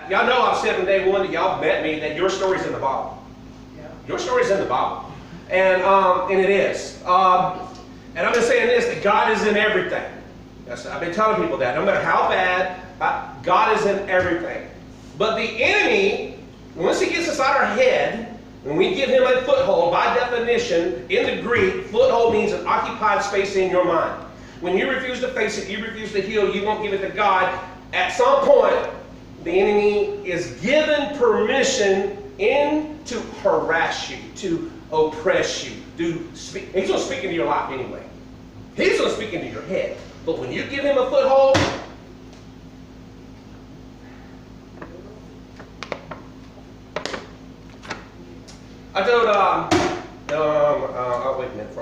that, y'all know I've said from day one that y'all met me that your story's in the Bible. Yeah. Your story's in the Bible. And it is. And I've been saying this, that God is in everything. I've been telling people that. No matter how bad, God is in everything. But the enemy, once he gets inside our head, when we give him a foothold, by definition, in the Greek, foothold means an occupied space in your mind. When you refuse to face it, you refuse to heal, you won't give it to God. At some point, the enemy is given permission to harass you, to oppress you. He's going to speak into your life anyway. He's going to speak into your head. But when you give him a foothold, I told, wait a minute.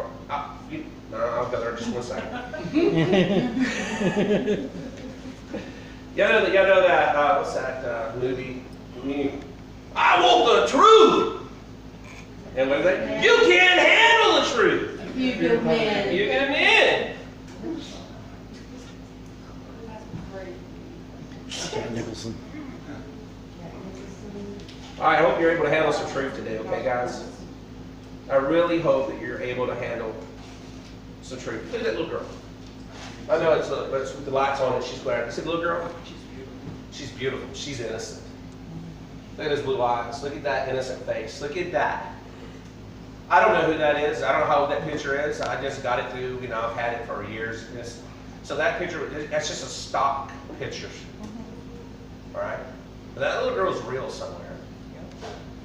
I'll go there just 1 second. Y'all know that, what's that movie? I want the truth! And what is that? You can't handle the truth! You good man. You good man. Nicholson. All right, I hope you're able to handle some truth today, okay, guys? I really hope that you're able to handle some truth. Look at that little girl. I know it's with the lights on and she's glaring. See the little girl? She's beautiful. She's innocent. Look at his blue eyes. Look at that innocent face. Look at that. I don't know who that is. I don't know how old that picture is. I just got it through, I've had it for years. So that picture, that's just a stock picture. All right? But that little girl's real somewhere.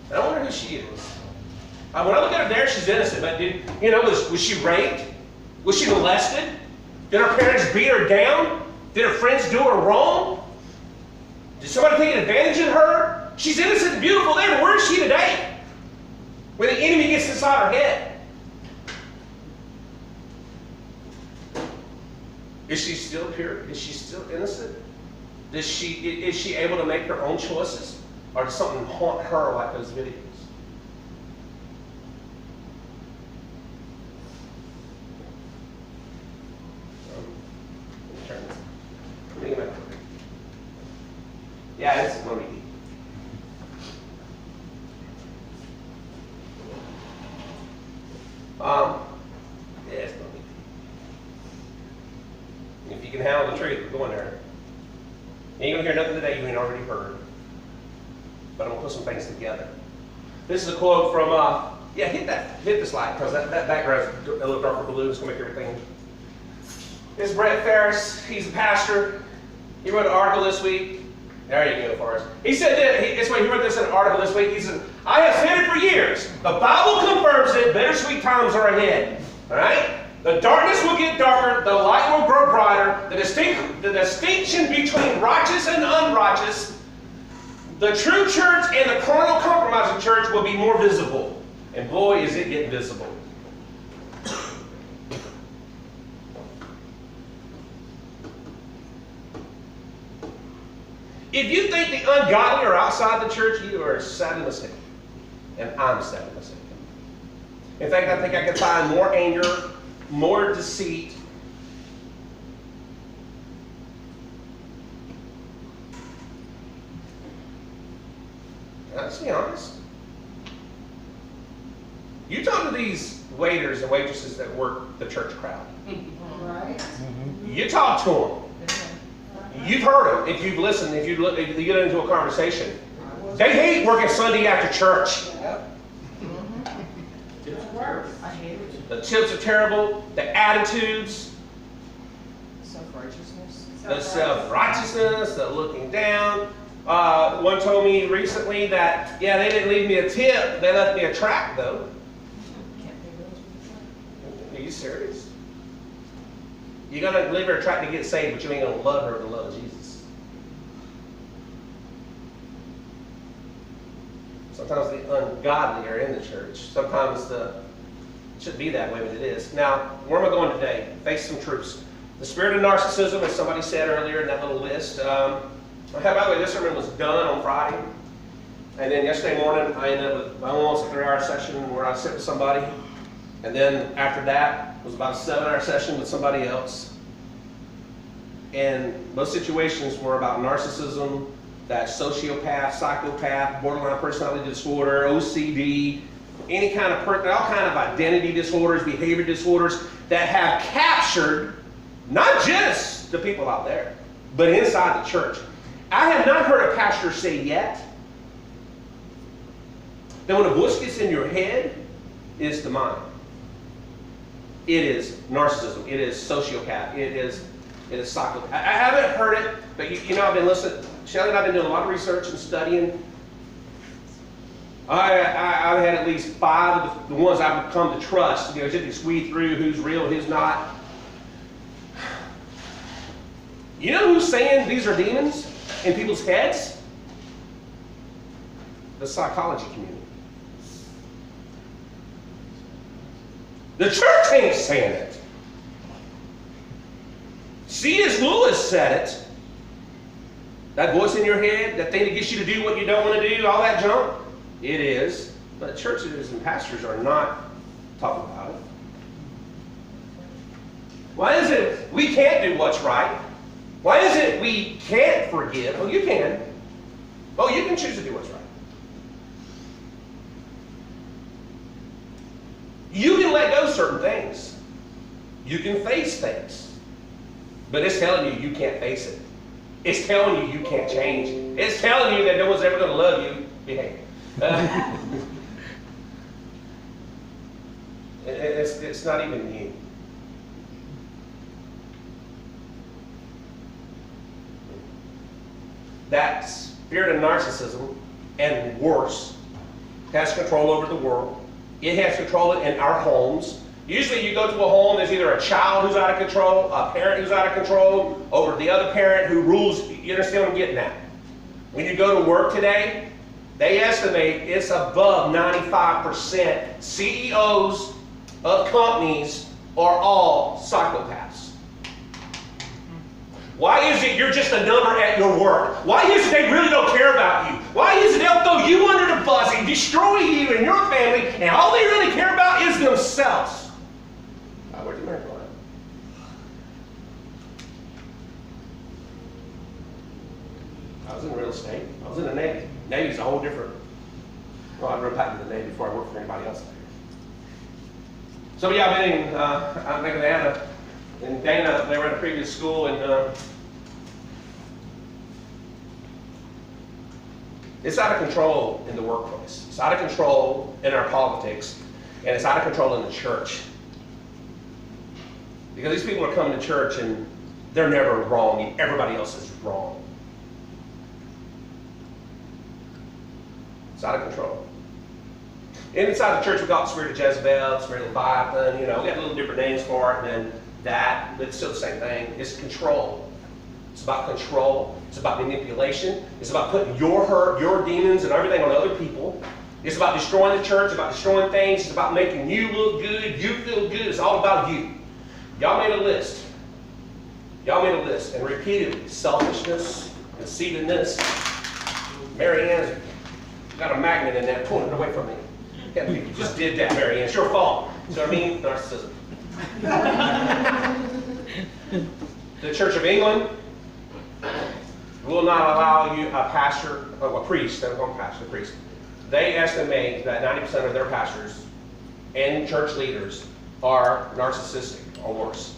And I wonder who she is. When I look at her there, she's innocent. But was she raped? Was she molested? Did her parents beat her down? Did her friends do her wrong? Did somebody take advantage of her? She's innocent and beautiful there, but where is she today? When the enemy gets inside her head. Is she still pure? Is she still innocent? Is she able to make her own choices? Or does something haunt her like those videos? Yeah, it's going to be deep. Yeah, it's going to be deep. If you can handle the truth, go in there. You ain't going to hear nothing today you ain't already heard. But I'm going to put some things together. This is a quote from, hit this light, because that background's a little darker blue. It's going to make everything. This is Brett Ferris. He's a pastor. He wrote an article this week. There you go, Forrest. He said that, he wrote this in an article this week. He said, I have said it for years. The Bible confirms it. Bittersweet times are ahead. All right? The darkness will get darker. The light will grow brighter. The distinction between righteous and unrighteous, the true church and the carnal compromising church will be more visible. And boy, is it getting visible. If you think the ungodly are outside the church, you are sadly mistaken. And I'm sadly mistaken. In fact, I think I can find more anger, more deceit. Let's be honest. You talk to these waiters and waitresses that work the church crowd. Right. Mm-hmm. You talk to them. You've heard them if you've listened, if you get into a conversation. They hate working Sunday after church. Yep. The tips are terrible. The attitudes. Self-righteousness. The self-righteousness. The looking down. One told me recently that, they didn't leave me a tip. They left me a tract, though. Are you serious? You're going to leave her a tract to get saved, but you ain't going to love her with the love of Jesus. Sometimes the ungodly are in the church. Sometimes it shouldn't be that way, but it is. Now, where am I going today? Face some truths. The spirit of narcissism, as somebody said earlier in that little list. By the way, this sermon was done on Friday. And then yesterday morning, I ended up with almost a 3-hour session where I sit with somebody. And then after that, it was about a 7-hour session with somebody else. And those situations were about narcissism, that's sociopath, psychopath, borderline personality disorder, OCD, any kind of all kind of identity disorders, behavior disorders that have captured not just the people out there, but inside the church. I have not heard a pastor say yet that when a voice gets in your head, it's demonic. It is narcissism. It is sociopath. It is psychopath. I haven't heard it, but you know, I've been listening. Shelley and I have been doing a lot of research and studying. I've had at least 5 of the ones I've come to trust. You know, just to squeeze through who's real, who's not. You know who's saying these are demons in people's heads? The psychology community. The church ain't saying it. C.S. Lewis said it. That voice in your head, that thing that gets you to do what you don't want to do, all that junk, it is. But churches and pastors are not talking about it. Why is it we can't do what's right? Why is it we can't forgive? Well, you can. Oh, you can choose to do what's right. You can let go of certain things. You can face things. But it's telling you you can't face it. It's telling you you can't change. It's telling you that no one's ever going to love you. Behave. It's not even you. That spirit of narcissism, and worse, has control over the world. It has control in our homes. Usually you go to a home, there's either a child who's out of control, a parent who's out of control, over the other parent who rules. You understand what I'm getting at? When you go to work today, they estimate it's above 95% CEOs of companies are all psychopaths. Why is it you're just a number at your work? Why is it they really don't care about you? Why is it they'll throw you under the bus and destroy you and your family, and all they really care about is themselves? Where'd the American go? I was in real estate. I was in the Navy. Navy's a whole different. Well, I went back to the Navy before I worked for anybody else. Some of y'all been in Atlanta, and Dana. They were at a previous school, and it's out of control in the workplace. It's out of control in our politics, and it's out of control in the church. Because these people are coming to church and they're never wrong, and everybody else is wrong. It's out of control. And inside the church, we got the spirit of Jezebel, the spirit of Leviathan, we got a little different names for it than that, but it's still the same thing. It's control. It's about control. It's about manipulation. It's about putting your hurt, your demons, and everything on other people. It's about destroying the church, about destroying things. It's about making you look good, you feel good. It's all about you. Y'all made a list. Y'all made a list, and repeatedly, selfishness, conceitedness. Mary Ann's got a magnet in there pulling it away from me. You just did that, Mary Ann. It's your fault. You know what I mean? Narcissism. The Church of England will not allow you a priest, they don't call him pastor, a priest. They estimate that 90% of their pastors and church leaders are narcissistic or worse.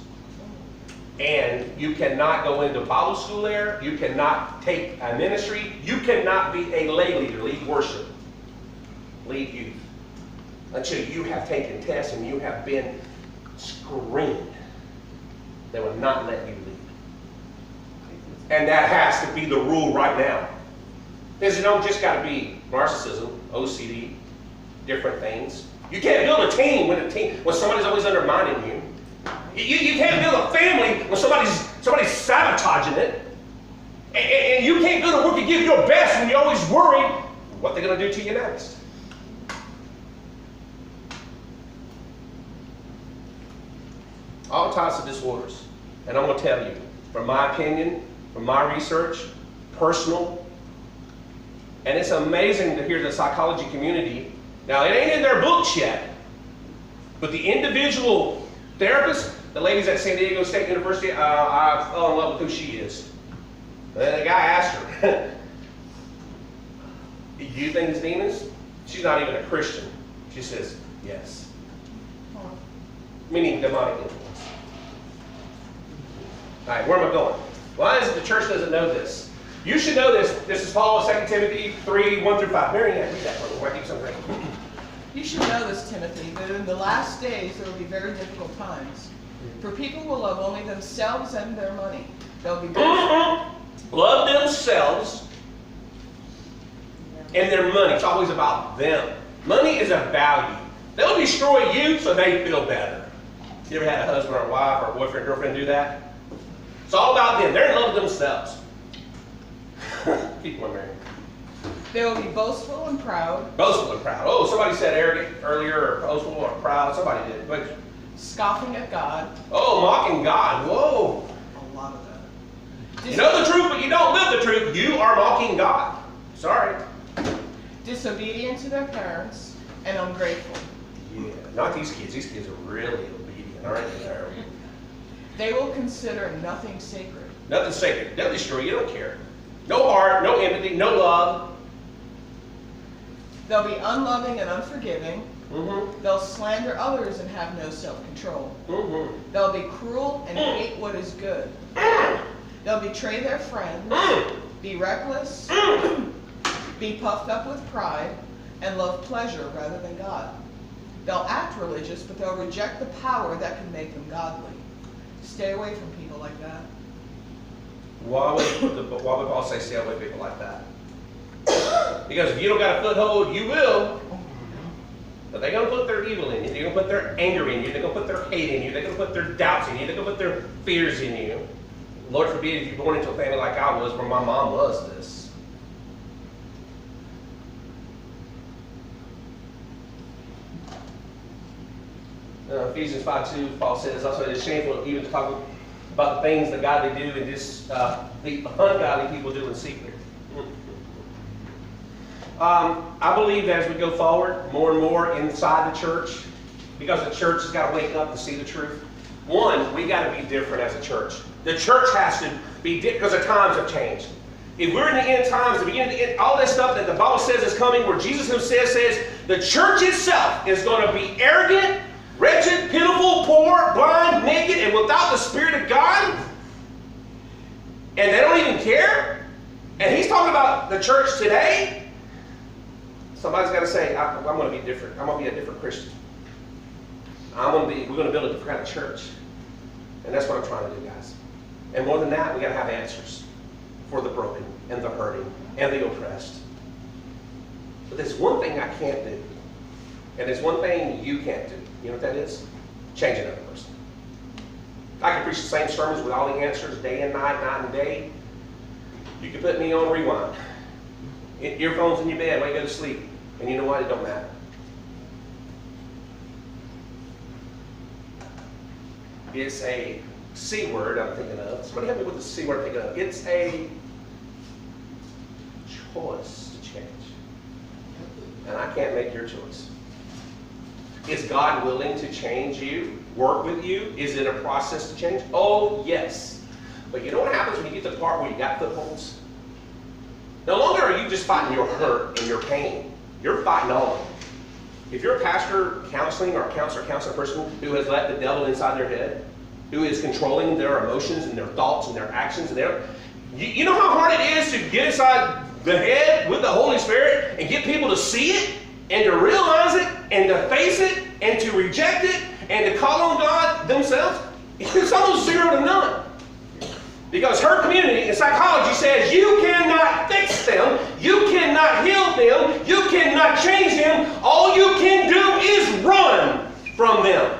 And you cannot go into Bible school there. You cannot take a ministry. You cannot be a lay leader, lead worship, lead youth, until you have taken tests and you have been screened. They will not let you lead. And that has to be the rule right now. Because you don't just got to be narcissism, OCD, different things. You can't build a team when somebody's always undermining you. You can't build a family when somebody's sabotaging it. And you can't go to work and give your best when you're always worried what they're going to do to you next. All types of disorders. And I'm going to tell you, from my opinion, from my research, personal, and it's amazing to hear the psychology community. Now, it ain't in their books yet, but the individual therapists, the ladies at San Diego State University, I fell in love with who she is. And the guy asked her, Do you think it's demons? She's not even a Christian. She says, yes. Meaning demonic influence. All right, where am I going? Why is it the church doesn't know this? You should know this. This is Paul, 2 Timothy 3, 1 through 5. Mary Ann, read that for me. Why keep something right? You should know this, Timothy, that in the last days there will be very difficult times. For people will love only themselves and their money. They'll be love themselves and their money. It's always about them. Money is a value. They'll destroy you so they feel better. You ever had a husband or a wife or a boyfriend, girlfriend do that? It's all about them. They're in love with themselves. People are married. They will be boastful and proud. Boastful and proud. Oh, somebody said arrogant earlier, or boastful or proud. Somebody did. But, scoffing at God. oh, mocking God. Whoa. A lot of that. You know the truth, but you don't live the truth. You are mocking God. Sorry. Disobedient to their parents and ungrateful. Yeah, not these kids. These kids are really obedient, aren't they? They will consider nothing sacred. Nothing sacred. They'll destroy you. They don't care. No heart, no empathy, no love. They'll be unloving and unforgiving. Mm-hmm. They'll slander others and have no self-control. Mm-hmm. They'll be cruel and hate what is good. They'll betray their friends, be reckless, be puffed up with pride, and love pleasure rather than God. They'll act religious, but they'll reject the power that can make them godly. Stay away from people like that. Why would Paul say stay away from people like that? Because if you don't got a foothold, you will. But they're going to put their evil in you. They're going to put their anger in you. They're going to put their hate in you. They're going to put their doubts in you. They're going to put their fears in you. Lord forbid if you're born into a family like I was, where my mom was this. Ephesians 5:2, Paul says, also it is shameful even to talk about the things that godly do and this, the ungodly people do in secret. I believe as we go forward, more and more inside the church, because the church has got to wake up to see the truth. One, we got to be different as a church. The church has to be different because the times have changed. If we're in the end times, the beginning of the end, all this stuff that the Bible says is coming, where Jesus himself says the church itself is going to be arrogant, wretched, pitiful, poor, blind, naked, and without the Spirit of God. And they don't even care. And he's talking about the church today. Somebody's got to say, I'm going to be different. I'm going to be a different Christian. We're going to build a different kind of church. And that's what I'm trying to do, guys. And more than that, we got to have answers for the broken and the hurting and the oppressed. But there's one thing I can't do. And there's one thing you can't do. You know what that is? Change another person. I can preach the same sermons with all the answers day and night, night and day. You can put me on rewind. Earphones in your bed while you go to sleep. And you know what? It don't matter. It's a C word I'm thinking of. Somebody help me with the C word I'm thinking of. It's a choice to change. And I can't make your choice. Is God willing to change you, work with you? Is it a process to change? Oh, yes. But you know what happens when you get to the part where you got footholds? No longer are you just fighting your hurt and your pain. You're fighting all of it. If you're a pastor counseling or a counselor person who has let the devil inside their head, who is controlling their emotions and their thoughts and their actions, and you know how hard it is to get inside the head with the Holy Spirit and get people to see it and to realize it and to face it and to reject it and to call on God themselves? It's almost 0 to none. Because her community in psychology says you cannot fix them, you cannot heal them, you cannot change them. All you can do is run from them.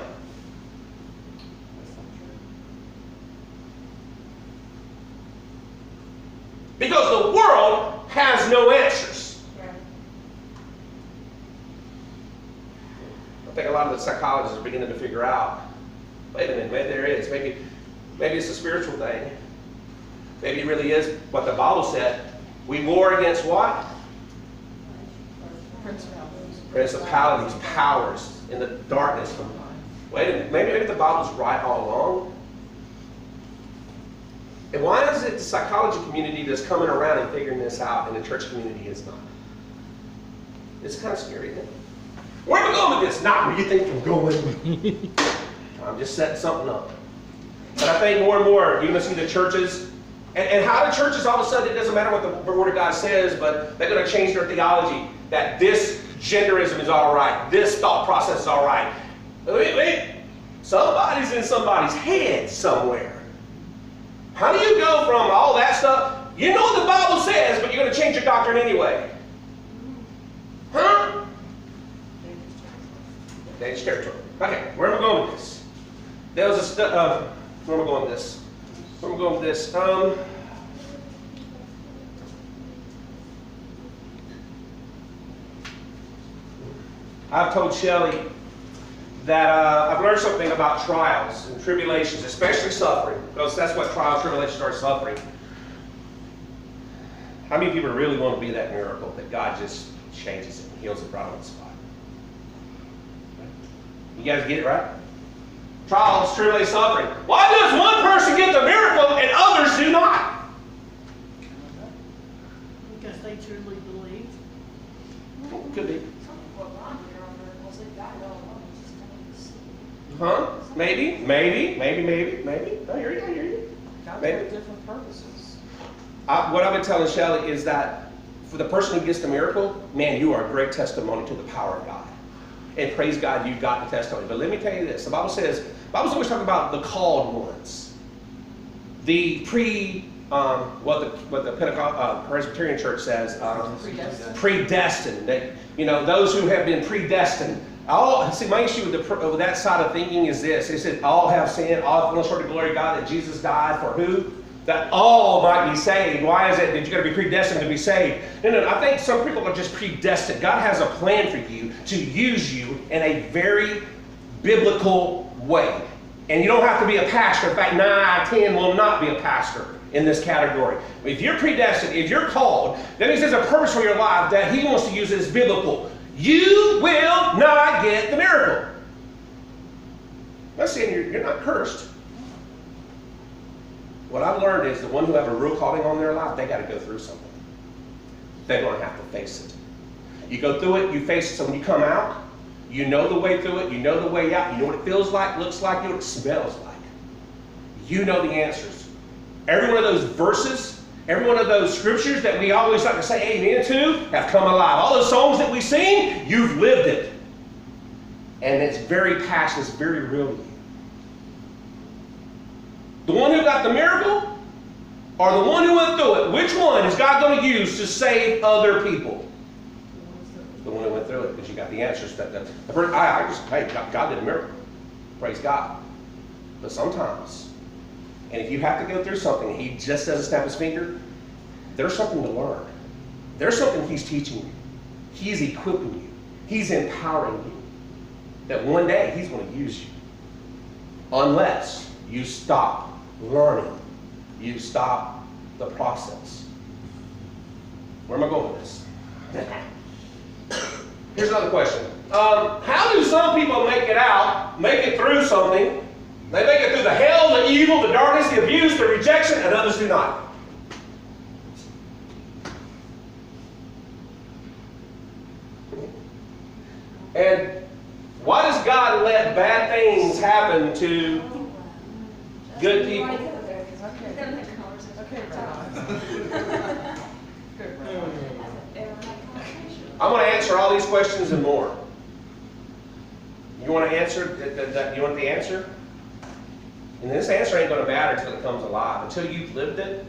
Because the world has no answers. I think a lot of the psychologists are beginning to figure out, wait a minute, maybe there is. Maybe it's a spiritual thing. Maybe it really is what the Bible said. We war against what? Principalities, powers in the darkness. Wait a minute, maybe the Bible's right all along. And why is it the psychology community that's coming around and figuring this out and the church community is not? It's kind of scary, isn't it? Where am I going with this? Not where you think I'm going. I'm just setting something up. But I think more and more, you're going to see the churches, and how the churches all of a sudden, it doesn't matter what the Word of God says, but they're going to change their theology, that this genderism is all right, this thought process is all right. Wait. Somebody's in somebody's head somewhere. How do you go from all that stuff? You know what the Bible says, but you're going to change your doctrine anyway. Huh? Dangerous territory. Okay, where am I going with this? There was a where am I going with this? Where am I going with this? I've told Shelley that I've learned something about trials and tribulations, especially suffering, because that's what trials and tribulations are, suffering. How many people really want to be that miracle that God just changes it and heals it right on the spot? You guys get it, right? Trials, tribulations, suffering. Why does one person get the miracle and others do not? Because they truly believe. Could be. Huh? Maybe. I hear you. God has different purposes. What I've been telling Shelley is that for the person who gets the miracle, man, you are a great testimony to the power of God. And praise God, you got the testimony. But let me tell you this. The Bible's always talking about the called ones. The what the Presbyterian Church says, predestined. Those who have been predestined. See, my issue with that side of thinking is this. It said all have sinned, all have fallen short of the glory of God, that Jesus died for who? That all might be saved. Why is it that you got to be predestined to be saved? No. I think some people are just predestined. God has a plan for you to use you in a very biblical way. And you don't have to be a pastor. In fact, 9 out of 10 will not be a pastor in this category. If you're predestined, if you're called, that means there's a purpose for your life that He wants to use as biblical. You will not get the miracle. I'm not saying you're not cursed. What I've learned is the one who have a real calling on their life, they got to go through something. They're going to have to face it. You go through it, you face it, so when you come out, you know the way through it, you know the way out, you know what it feels like, looks like, you know what it smells like. You know the answers. Every one of those verses, every one of those scriptures that we always like to say amen to have come alive. All those songs that we sing, you've lived it. And it's very passionate, it's very real to you. The one who got the miracle or the one who went through it? Which one is God going to use to save other people? The one who went through it, because you got the answers. God did a miracle. Praise God. But sometimes, and if you have to go through something, He just doesn't snap His finger, there's something to learn. There's something He's teaching you. He's equipping you. He's empowering you. That one day He's going to use you. Unless you stop learning. You stop the process. Where am I going with this? Here's another question. How do some people make it through something? They make it through the hell, the evil, the darkness, the abuse, the rejection, and others do not. And why does God let bad things happen to good people? I'm going to answer all these questions and more. You want to answer? You want the answer? And this answer ain't going to matter until it comes alive. Until you've lived it,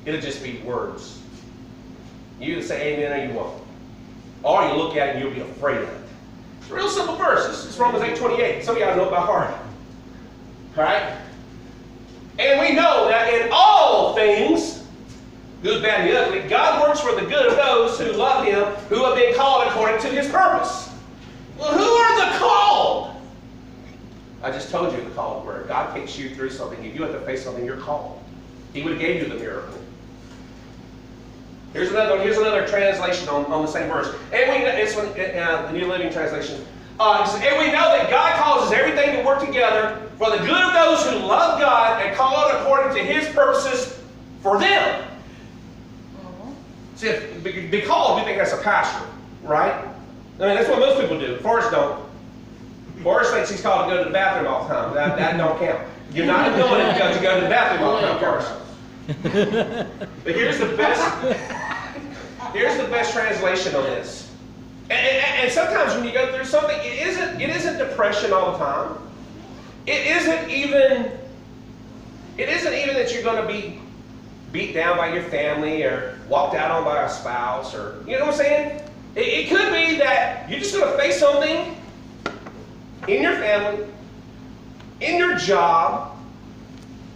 it'll just be words. You either say amen or you won't. Or you look at it and you'll be afraid of it. It's a real simple verse. It's Romans 8:28. Some of y'all know it by heart. All right? And we know that in all things, good, bad, and the ugly, God works for the good of those who love Him, who have been called according to His purpose. Well, who are the called? I just told you the called word. God takes you through something. If you have to face something, you're called. He would have gave you the miracle. Here's another translation on the same verse. And it's the New Living Translation. And we know that God causes everything to work together for the good of those who love God and called according to His purposes for them. See, if be called, we think that's a pastor, right? I mean, that's what most people do. Forrest don't. Forrest thinks he's called to go to the bathroom all the time. That don't count. You're not doing it because you go to the bathroom all the time, Forrest. But here's the best translation on this. And sometimes when you go through something, it isn't depression all the time. It isn't even that you're going to be beat down by your family or walked out on by a spouse, or you know what I'm saying? It could be that you're just going to face something in your family, in your job,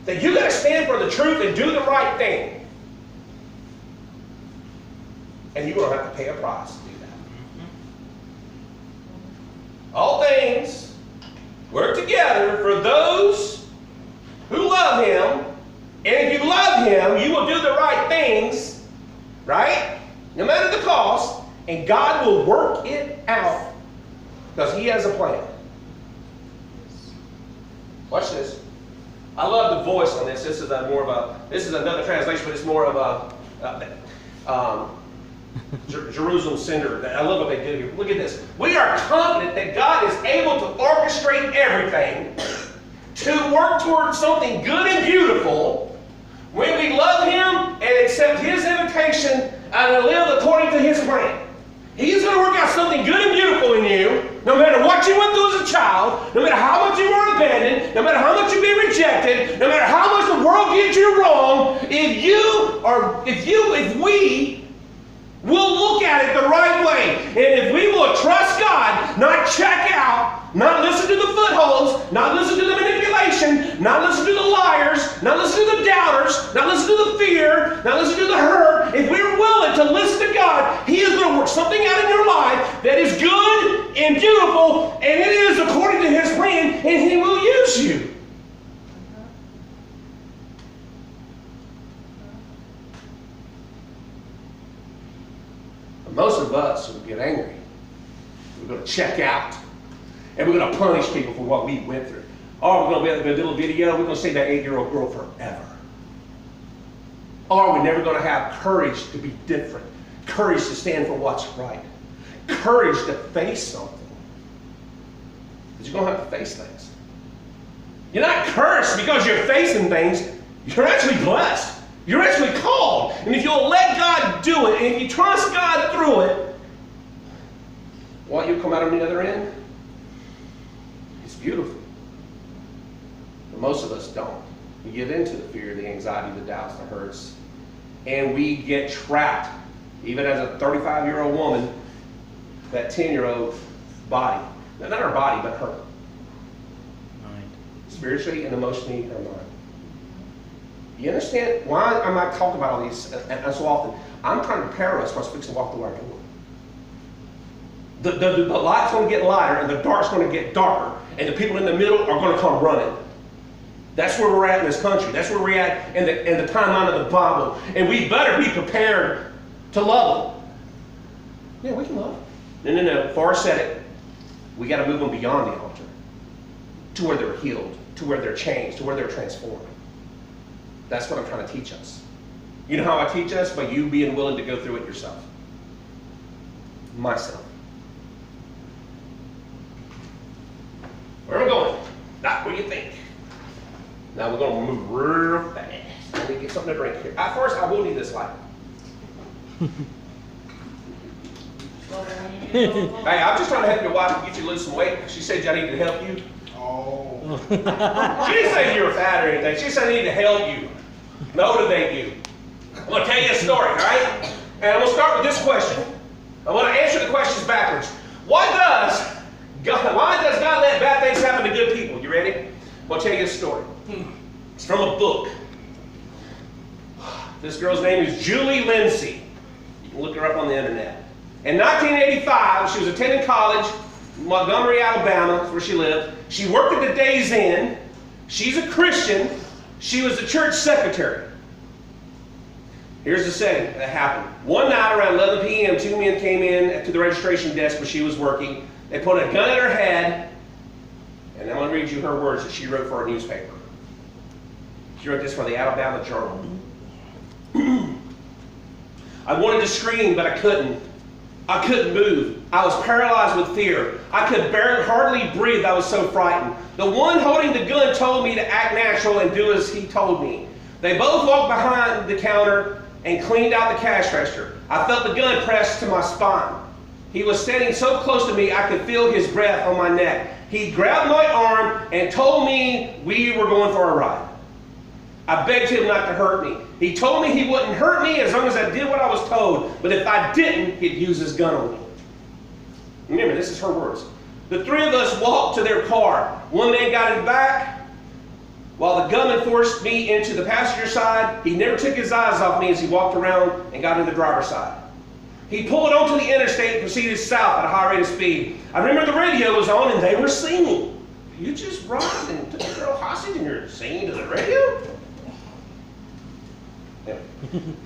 that you got to stand for the truth and do the right thing. And you're going to have to pay a price to do that. All things work together for those who love Him. And if you love Him, you will do the right things, right? No matter the cost. And God will work it out because He has a plan. Watch this. I love the voice on this. This is another translation, but it's more of a Jerusalem Center. I love what they do here. Look at this. We are confident that God is able to orchestrate everything to work towards something good and beautiful when we love Him and accept His invitation and live according to His plan. He's going to work out something good and beautiful in you, no matter what you went through as a child, no matter how much you were abandoned, no matter how much you've been rejected, no matter how much the world gets you wrong. If we will look at it the right way, and if we will trust God, not check out, not listen to the footholds, not listen to the manipulation, not listen to the liars, not listen to the doubters, not listen to the fear, not listen to the hurt. If we're willing to listen to God, He is going to work something out in your life that is good and beautiful, and it is according to His plan, and He will use you. But most of us will get angry. We're going to check out. And we're going to punish people for what we went through. Or we're going to be a little video, we're going to say that 8-year-old girl forever. Or we're never going to have courage to be different. Courage to stand for what's right. Courage to face something. But you're going to have to face things. You're not cursed because you're facing things. You're actually blessed. You're actually called. And if you'll let God do it, and if you trust God through it, well, you'll come out on the other end. It's beautiful. But most of us don't. We give into the fear, the anxiety, the doubts, the hurts. And we get trapped. Even as a 35-year-old woman, that 10-year-old body. Not her body, but her. Mind. Spiritually and emotionally, her mind. You understand why am I talking about all these so often? I'm trying to prepare us for us fixing to walk through our door. The light's going to get lighter and the dark's going to get darker, and the people in the middle are going to come running. That's where we're at in this country. That's where we're at in the timeline of the Bible. And we better be prepared to love them. Yeah, we can love them. No. Forrest said it. We got to move them beyond the altar to where they're healed, to where they're changed, to where they're transformed. That's what I'm trying to teach us. You know how I teach us? By you being willing to go through it yourself. Myself. Where are we going? Not where you think. Now we're going to move real fast. Let me get something to drink here. First, I will need this light. Hey, I'm just trying to help your wife get you to lose some weight. She said I need to help you. Oh. She didn't say you were fat or anything. She said I need to help you, motivate you. I'm going to tell you a story, all right? And I'm going to start with this question. I want to answer the questions backwards. Why does God let bad things happen to good people? You ready? I'm going to tell you a story. It's from a book. This girl's name is Julie Lindsay. You can look her up on the internet. In 1985, she was attending college in Montgomery, Alabama. That's where she lived. She worked at the Days Inn. She's a Christian. She was the church secretary. Here's the setting that happened. One night around 11 p.m., two men came in to the registration desk where she was working. They put a gun at her head, and I'm going to read you her words that she wrote for a newspaper. She wrote this for the Alabama Journal. I wanted to scream, but I couldn't. I couldn't move. I was paralyzed with fear. I could hardly breathe. I was so frightened. The one holding the gun told me to act natural and do as he told me. They both walked behind the counter and cleaned out the cash register. I felt the gun pressed to my spine. He was standing so close to me I could feel his breath on my neck. He grabbed my arm and told me we were going for a ride. I begged him not to hurt me. He told me he wouldn't hurt me as long as I did what I was told, but if I didn't, he'd use his gun on me. Remember, this is her words. The three of us walked to their car. One man got in the back, while the gunman forced me into the passenger side. He never took his eyes off me as he walked around and got in the driver's side. He pulled onto the interstate and proceeded south at a high rate of speed. I remember the radio was on and they were singing. You just robbed and took a girl hostage and you're singing to the radio? Yeah.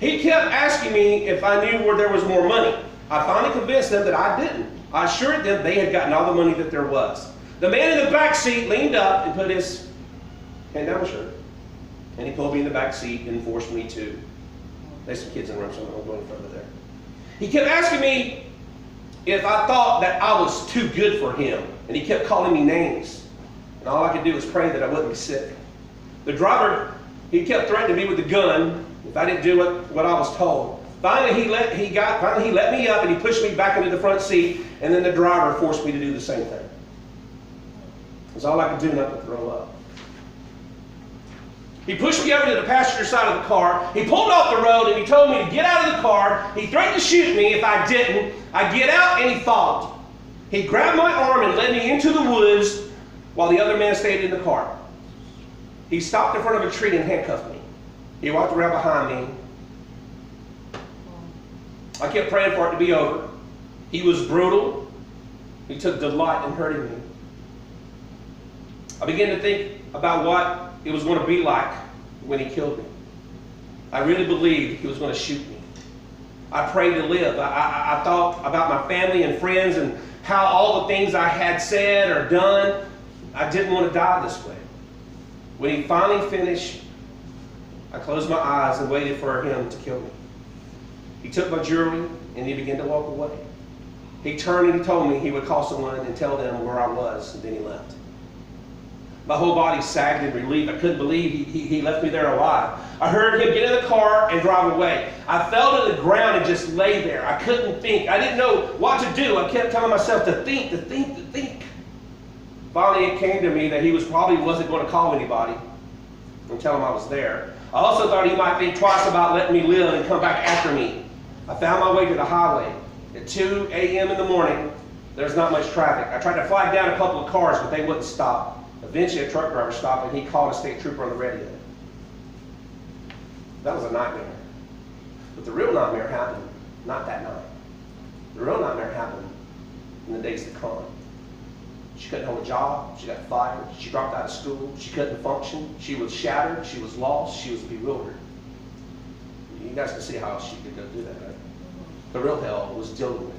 He kept asking me if I knew where there was more money. I finally convinced them that I didn't. I assured them they had gotten all the money that there was. The man in the back seat leaned up and put his hand down my shirt. And he pulled me in the back seat and forced me to. There's some kids in the room, so I'm not going further there. He kept asking me if I thought that I was too good for him. And he kept calling me names. And all I could do was pray that I wouldn't be sick. The driver, he kept threatening me with the gun if I didn't do what I was told. Finally, he let me up and he pushed me back into the front seat, and then the driver forced me to do the same thing. It was all I could do not to throw up. He pushed me over to the passenger side of the car. He pulled off the road and he told me to get out of the car. He threatened to shoot me if I didn't. I get out and he followed. He grabbed my arm and led me into the woods while the other man stayed in the car. He stopped in front of a tree and handcuffed me. He walked around behind me. I kept praying for it to be over. He was brutal. He took delight in hurting me. I began to think about what it was going to be like when he killed me. I really believed he was going to shoot me. I prayed to live. I thought about my family and friends and how all the things I had said or done. I didn't want to die this way. When he finally finished, I closed my eyes and waited for him to kill me. He took my jewelry and he began to walk away. He turned and he told me he would call someone and tell them where I was, and then he left. My whole body sagged in relief. I couldn't believe he left me there alive. I heard him get in the car and drive away. I fell to the ground and just lay there. I couldn't think. I didn't know what to do. I kept telling myself to think, to think, to think. Finally, it came to me that he probably wasn't going to call anybody and tell him I was there. I also thought he might think twice about letting me live and come back after me. I found my way to the highway. At 2 a.m. in the morning, there's not much traffic. I tried to flag down a couple of cars, but they wouldn't stop. Eventually, a truck driver stopped and he called a state trooper on the radio. That was a nightmare. But the real nightmare happened not that night. The real nightmare happened in the days to come. She couldn't hold a job. She got fired. She dropped out of school. She couldn't function. She was shattered. She was lost. She was bewildered. You guys can see how she could go do that, right? The real hell was dealing with it.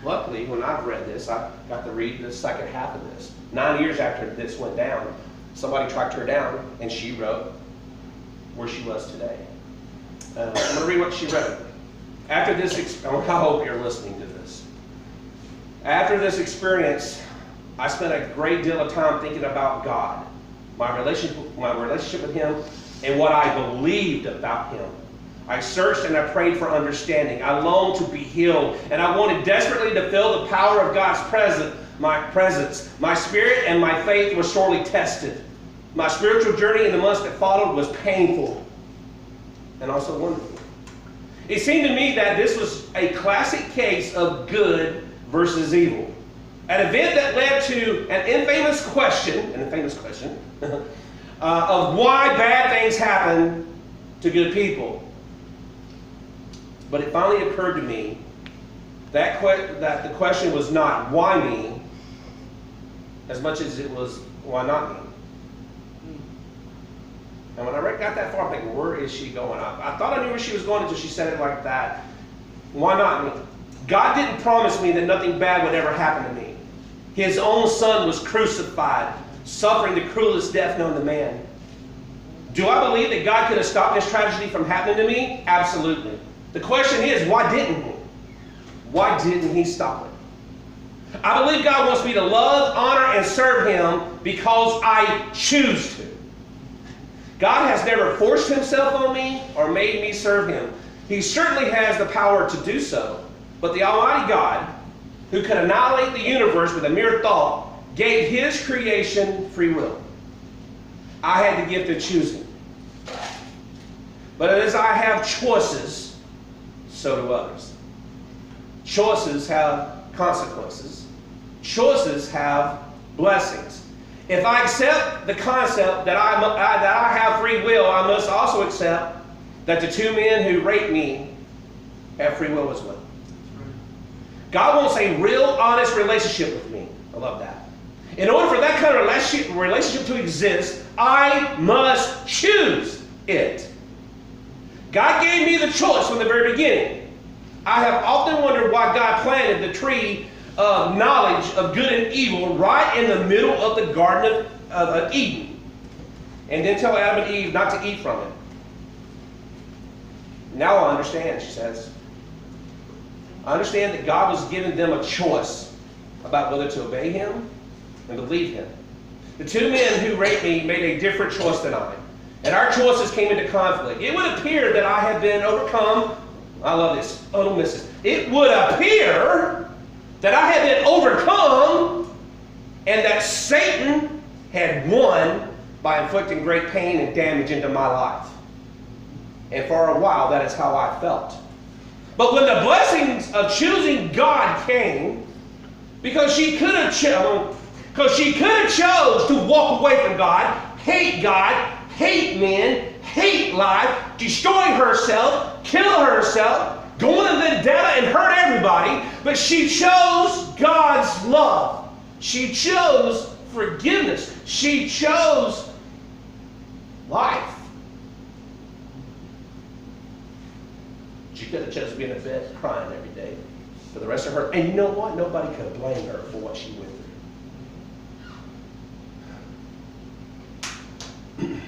Luckily, when I've read this, I got to read the second half of this. 9 years after this went down, somebody tracked her down, and she wrote where she was today. I'm going to read what she wrote. After this, I hope you're listening to this. After this experience, I spent a great deal of time thinking about God, my relationship with Him, and what I believed about Him. I searched and I prayed for understanding. I longed to be healed, and I wanted desperately to feel the power of God's presence. My spirit and my faith were sorely tested. My spiritual journey in the months that followed was painful and also wonderful. It seemed to me that this was a classic case of good versus evil. An event that led to an infamous question of why bad things happen to good people. But it finally occurred to me that the question was not why me, as much as it was why not me. And when I got that far, I'm thinking, where is she going? I thought I knew where she was going until she said it like that. Why not me? God didn't promise me that nothing bad would ever happen to me. His own Son was crucified, suffering the cruelest death known to man. Do I believe that God could have stopped this tragedy from happening to me? Absolutely. The question is, why didn't He? Why didn't He stop it? I believe God wants me to love, honor, and serve Him because I choose to. God has never forced Himself on me or made me serve Him. He certainly has the power to do so, but the Almighty God, who could annihilate the universe with a mere thought, gave His creation free will. I had the gift of choosing. But as I have choices, so do others. Choices have consequences. Choices have blessings. If I accept the concept that I have free will, I must also accept that the two men who raped me have free will as well. God wants a real, honest relationship with me. I love that. In order for that kind of relationship to exist, I must choose it. God gave me the choice from the very beginning. I have often wondered why God planted the tree of knowledge of good and evil right in the middle of the Garden of Eden, and then tell Adam and Eve not to eat from it. Now I understand, she says. I understand that God was giving them a choice about whether to obey Him and believe Him. The two men who raped me made a different choice than I, and our choices came into conflict. It would appear that I had been overcome. I love this. Oh, don't miss this. It would appear that I had been overcome and that Satan had won by inflicting great pain and damage into my life. And for a while, that is how I felt. But when the blessings of choosing God came, because she could have chose to walk away from God, hate men, hate life, destroy herself, kill herself, go into vendetta and hurt everybody, but she chose God's love. She chose forgiveness. She chose life. She could have chosen being in bed crying every day for the rest of her. And you know what? Nobody could have blamed her for what she went through.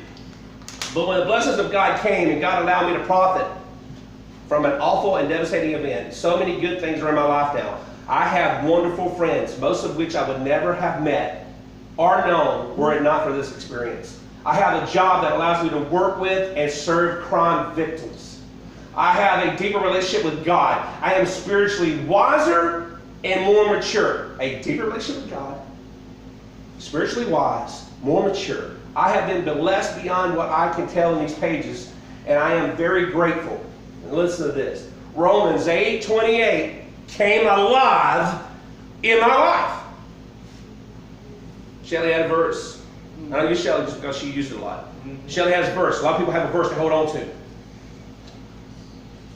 But when the blessings of God came and God allowed me to profit from an awful and devastating event, so many good things are in my life now. I have wonderful friends, most of which I would never have met or known were it not for this experience. I have a job that allows me to work with and serve crime victims. I have a deeper relationship with God. I am spiritually wiser and more mature. A deeper relationship with God, spiritually wise, more mature. I have been blessed beyond what I can tell in these pages, and I am very grateful. And listen to this. Romans 8:28 came alive in my life. Shelley had a verse. I don't use Shelley just because she used it a lot. Shelley has a verse. A lot of people have a verse to hold on to.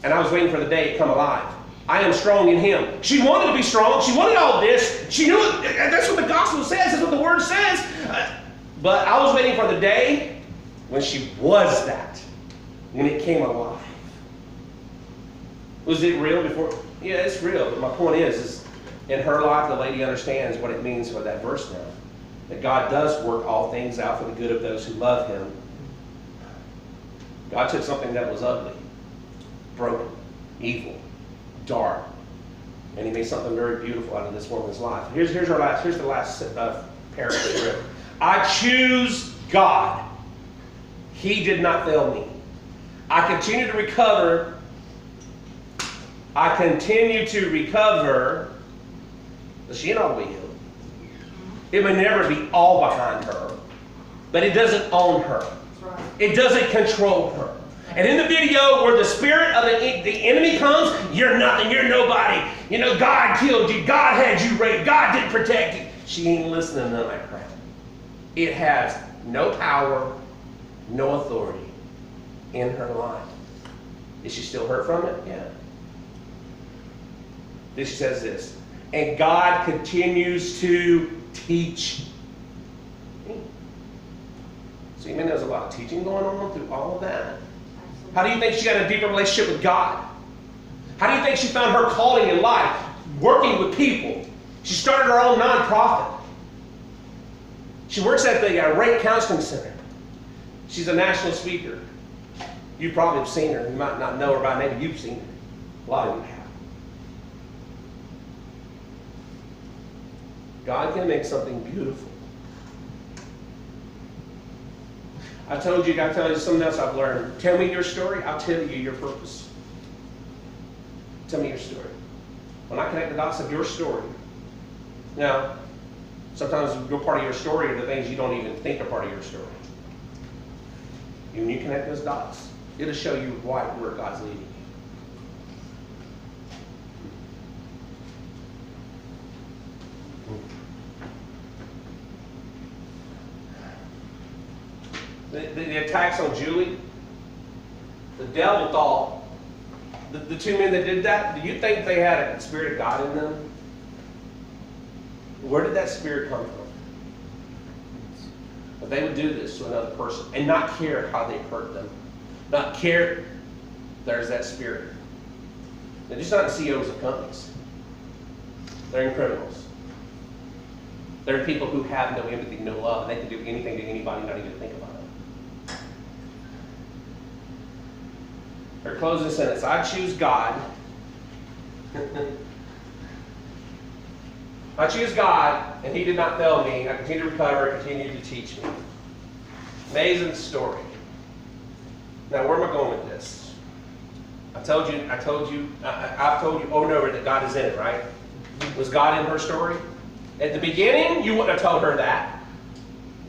And I was waiting for the day to come alive. I am strong in Him. She wanted to be strong. She wanted all this. She knew it. That's what the gospel says. That's what the Word says. But I was waiting for the day when she was that. When it came alive. Was it real before? Yeah, it's real. But my point is in her life, the lady understands what it means for that verse now. That God does work all things out for the good of those who love Him. God took something that was ugly, broken, evil, dark, and He made something very beautiful out of this woman's life. Here's the last paragraph. I choose God. He did not fail me. I continue to recover. But she ain't all the way healed. It may never be all behind her, but it doesn't own her. It doesn't control her. And in the video where the spirit of the enemy comes, you're nothing, you're nobody. You know, God killed you, God had you raped, God didn't protect you. She ain't listening to none of that crap. It has no power, no authority in her life. Is she still hurt from it? Yeah. Then she says this, and God continues to teach me. So you mean there's a lot of teaching going on through all of that? How do you think she got a deeper relationship with God? How do you think she found her calling in life? Working with people. She started her own nonprofit. She works at the Rape Counseling Center. She's a national speaker. You probably have seen her. You might not know her by name, but you've seen her. A lot of you have. God can make something beautiful. I told you, I tell you something else I've learned. Tell me your story, I'll tell you your purpose. Tell me your story. When I connect the dots of your story, now, sometimes your part of your story are the things you don't even think are part of your story. When you connect those dots, it'll show you right where God's leading you. The attacks on Julie, the devil thought, the two men that did that, do you think they had a spirit of God in them? Where did that spirit come from? But they would do this to another person and not care how they hurt them. Not care there's that spirit. They're just not CEOs of companies. They're in criminals. They're in people who have no empathy, no love, and they can do anything to anybody, not even think about it. Her closing sentence, I choose God. I choose God, and He did not fail me. I continue to recover, continue to teach me. Amazing story. Now, where am I going with this? I've told you over and over that God is in it, right? Was God in her story? At the beginning, you wouldn't have told her that.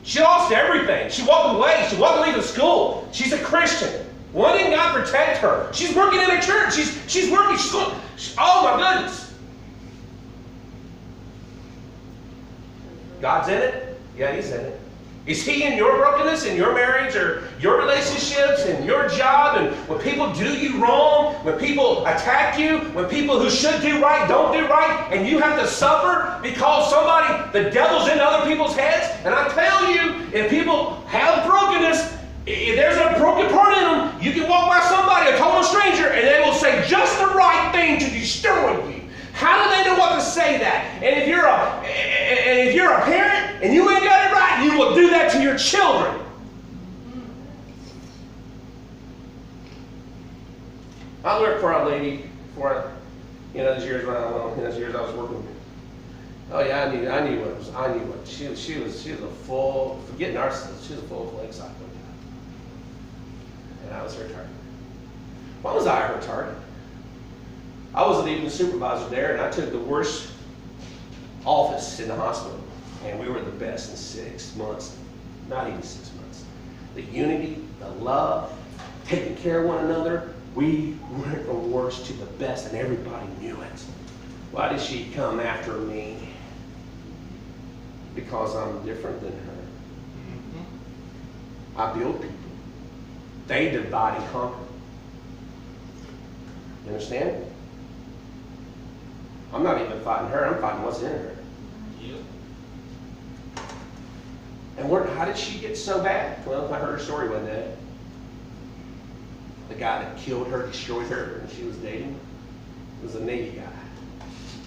She lost everything. She walked away. She walked away from school. She's a Christian. Why didn't God protect her? She's working in a church. She's working. She's going, oh my goodness. God's in it? Yeah, He's in it. Is He in your brokenness, in your marriage, or your relationships, in your job, and when people do you wrong, when people attack you, when people who should do right don't do right, and you have to suffer because the devil's in other people's heads? And I tell you, if people have brokenness, if there's a broken part in them, you can walk by somebody, a total stranger, and they will say just the right thing to destroy you. How do they know what to say that? And if you're a parent and you ain't got it right, you will do that to your children. I worked for a lady for those years when I was working. Oh yeah, I knew what she was a full, forget narcissist, she was a full-fledged psycho. And I was her target. Why was I her target? I wasn't even the supervisor there, and I took the worst office in the hospital, and we were the best in 6 months, not even 6 months. The unity, the love, taking care of one another, we went from worst to the best, and everybody knew it. Why did she come after me? Because I'm different than her. I build people. They divide and conquer. You understand? I'm not even fighting her, I'm fighting what's in her. Yep. And how did she get so bad? Well, I heard her story one day. The guy that killed her, destroyed her, and she was dating, was a Navy guy,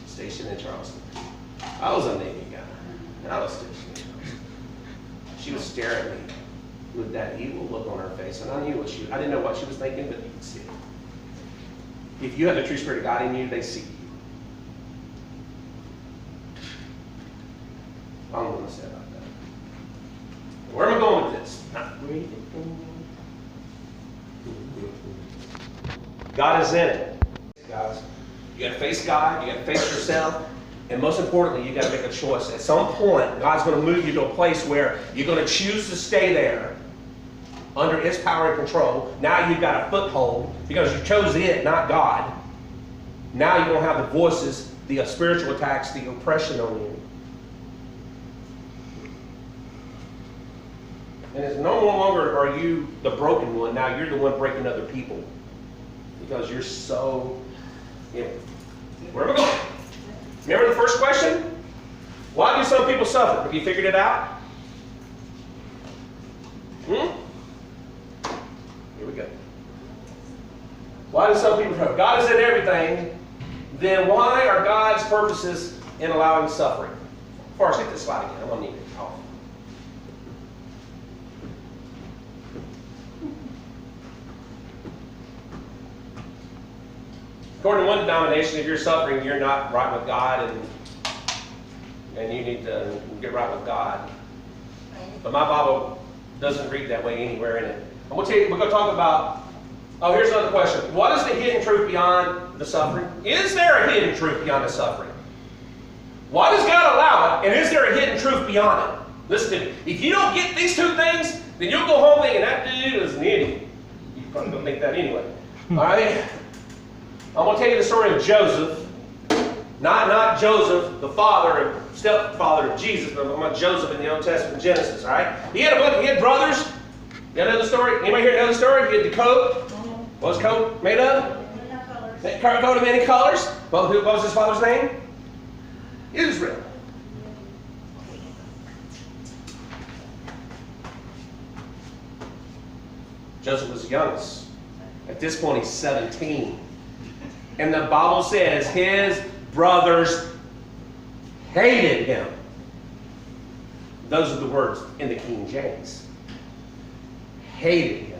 stationed in Charleston. I was a Navy guy, and I was stationed in Charleston. She was staring at me with that evil look on her face, and I didn't know what she was thinking, but you could see it. If you have the true spirit of God in you, they see you. I don't know what to say about that. Where am I going with this? God is in it. Guys, you got to face God, you got to face yourself, and most importantly, you got to make a choice. At some point, God's going to move you to a place where you're going to choose to stay there under His power and control. Now you've got a foothold because you chose it, not God. Now you don't have the voices, the spiritual attacks, the oppression on you. And it's no longer are you the broken one. Now you're the one breaking other people because you're so. Where am I going? Remember the first question? Why do some people suffer? Have you figured it out? Here we go. Why do some people suffer? God is in everything. Then why are God's purposes in allowing suffering? Forrest, hit this slide again. I'm going to need it. According to one denomination, if you're suffering, you're not right with God, and you need to get right with God. But my Bible doesn't read that way anywhere in it. I'm going to tell you, we're going to talk about, oh, here's another question. What is the hidden truth beyond the suffering? Is there a hidden truth beyond the suffering? Why does God allow it, and is there a hidden truth beyond it? Listen to me. If you don't get these two things, then you'll go home thinking that dude is an idiot. You probably don't think that anyway. All right? I'm going to tell you the story of Joseph. Not Joseph, the father, stepfather of Jesus, but I'm talking about Joseph in the Old Testament, Genesis, all right? He had brothers. You know the story? Anybody here know the story? He had the coat. What was the coat made of? Coat of many colors. What was his father's name? Israel. Joseph was the youngest. At this point, he's 17. And the Bible says his brothers hated him. Those are the words in the King James. Hated him.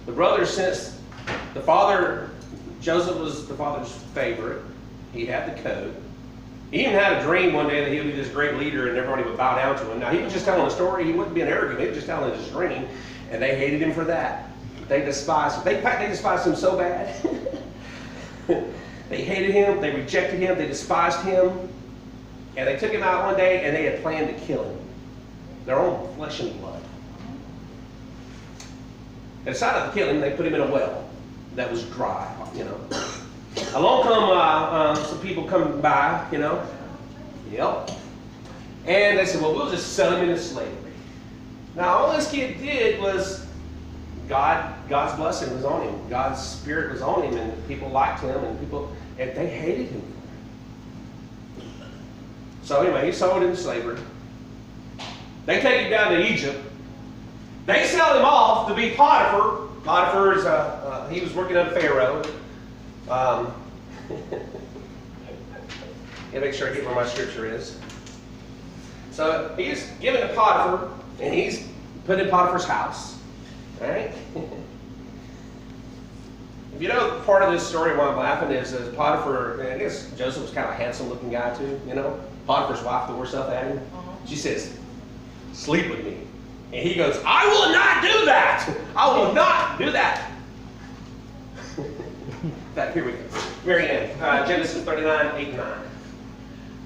The brothers, since the father, Joseph was the father's favorite. He had the coat. He even had a dream one day that he would be this great leader and everybody would bow down to him. Now, he was just telling a story. He wasn't being arrogant. He was just telling his dream. And they hated him for that. They despised him. They despised him so bad. They hated him. They rejected him. They despised him. And they took him out one day and they had planned to kill him. Their own flesh and blood. They decided to kill him. They put him in a well that was dry, you know. Along come some people coming by, you know. Yep. And they said, well, we'll just sell him into slavery. Now, all this kid did was God's blessing was on him. God's spirit was on him, and people liked him, and they hated him. So anyway, he's sold into slavery. They take him down to Egypt. They sell him off to be Potiphar. Potiphar is he was working under Pharaoh. Yeah, make sure I get where my scripture is. So he's given to Potiphar, and he's put in Potiphar's house. All right. If you know part of this story, why I'm laughing is Potiphar. I guess Joseph was kind of a handsome-looking guy too. You know, Potiphar's wife threw herself at him. She says, "Sleep with me," and he goes, "I will not do that. I will not do that." Here we go. Very end. Genesis 39, 8 and 9.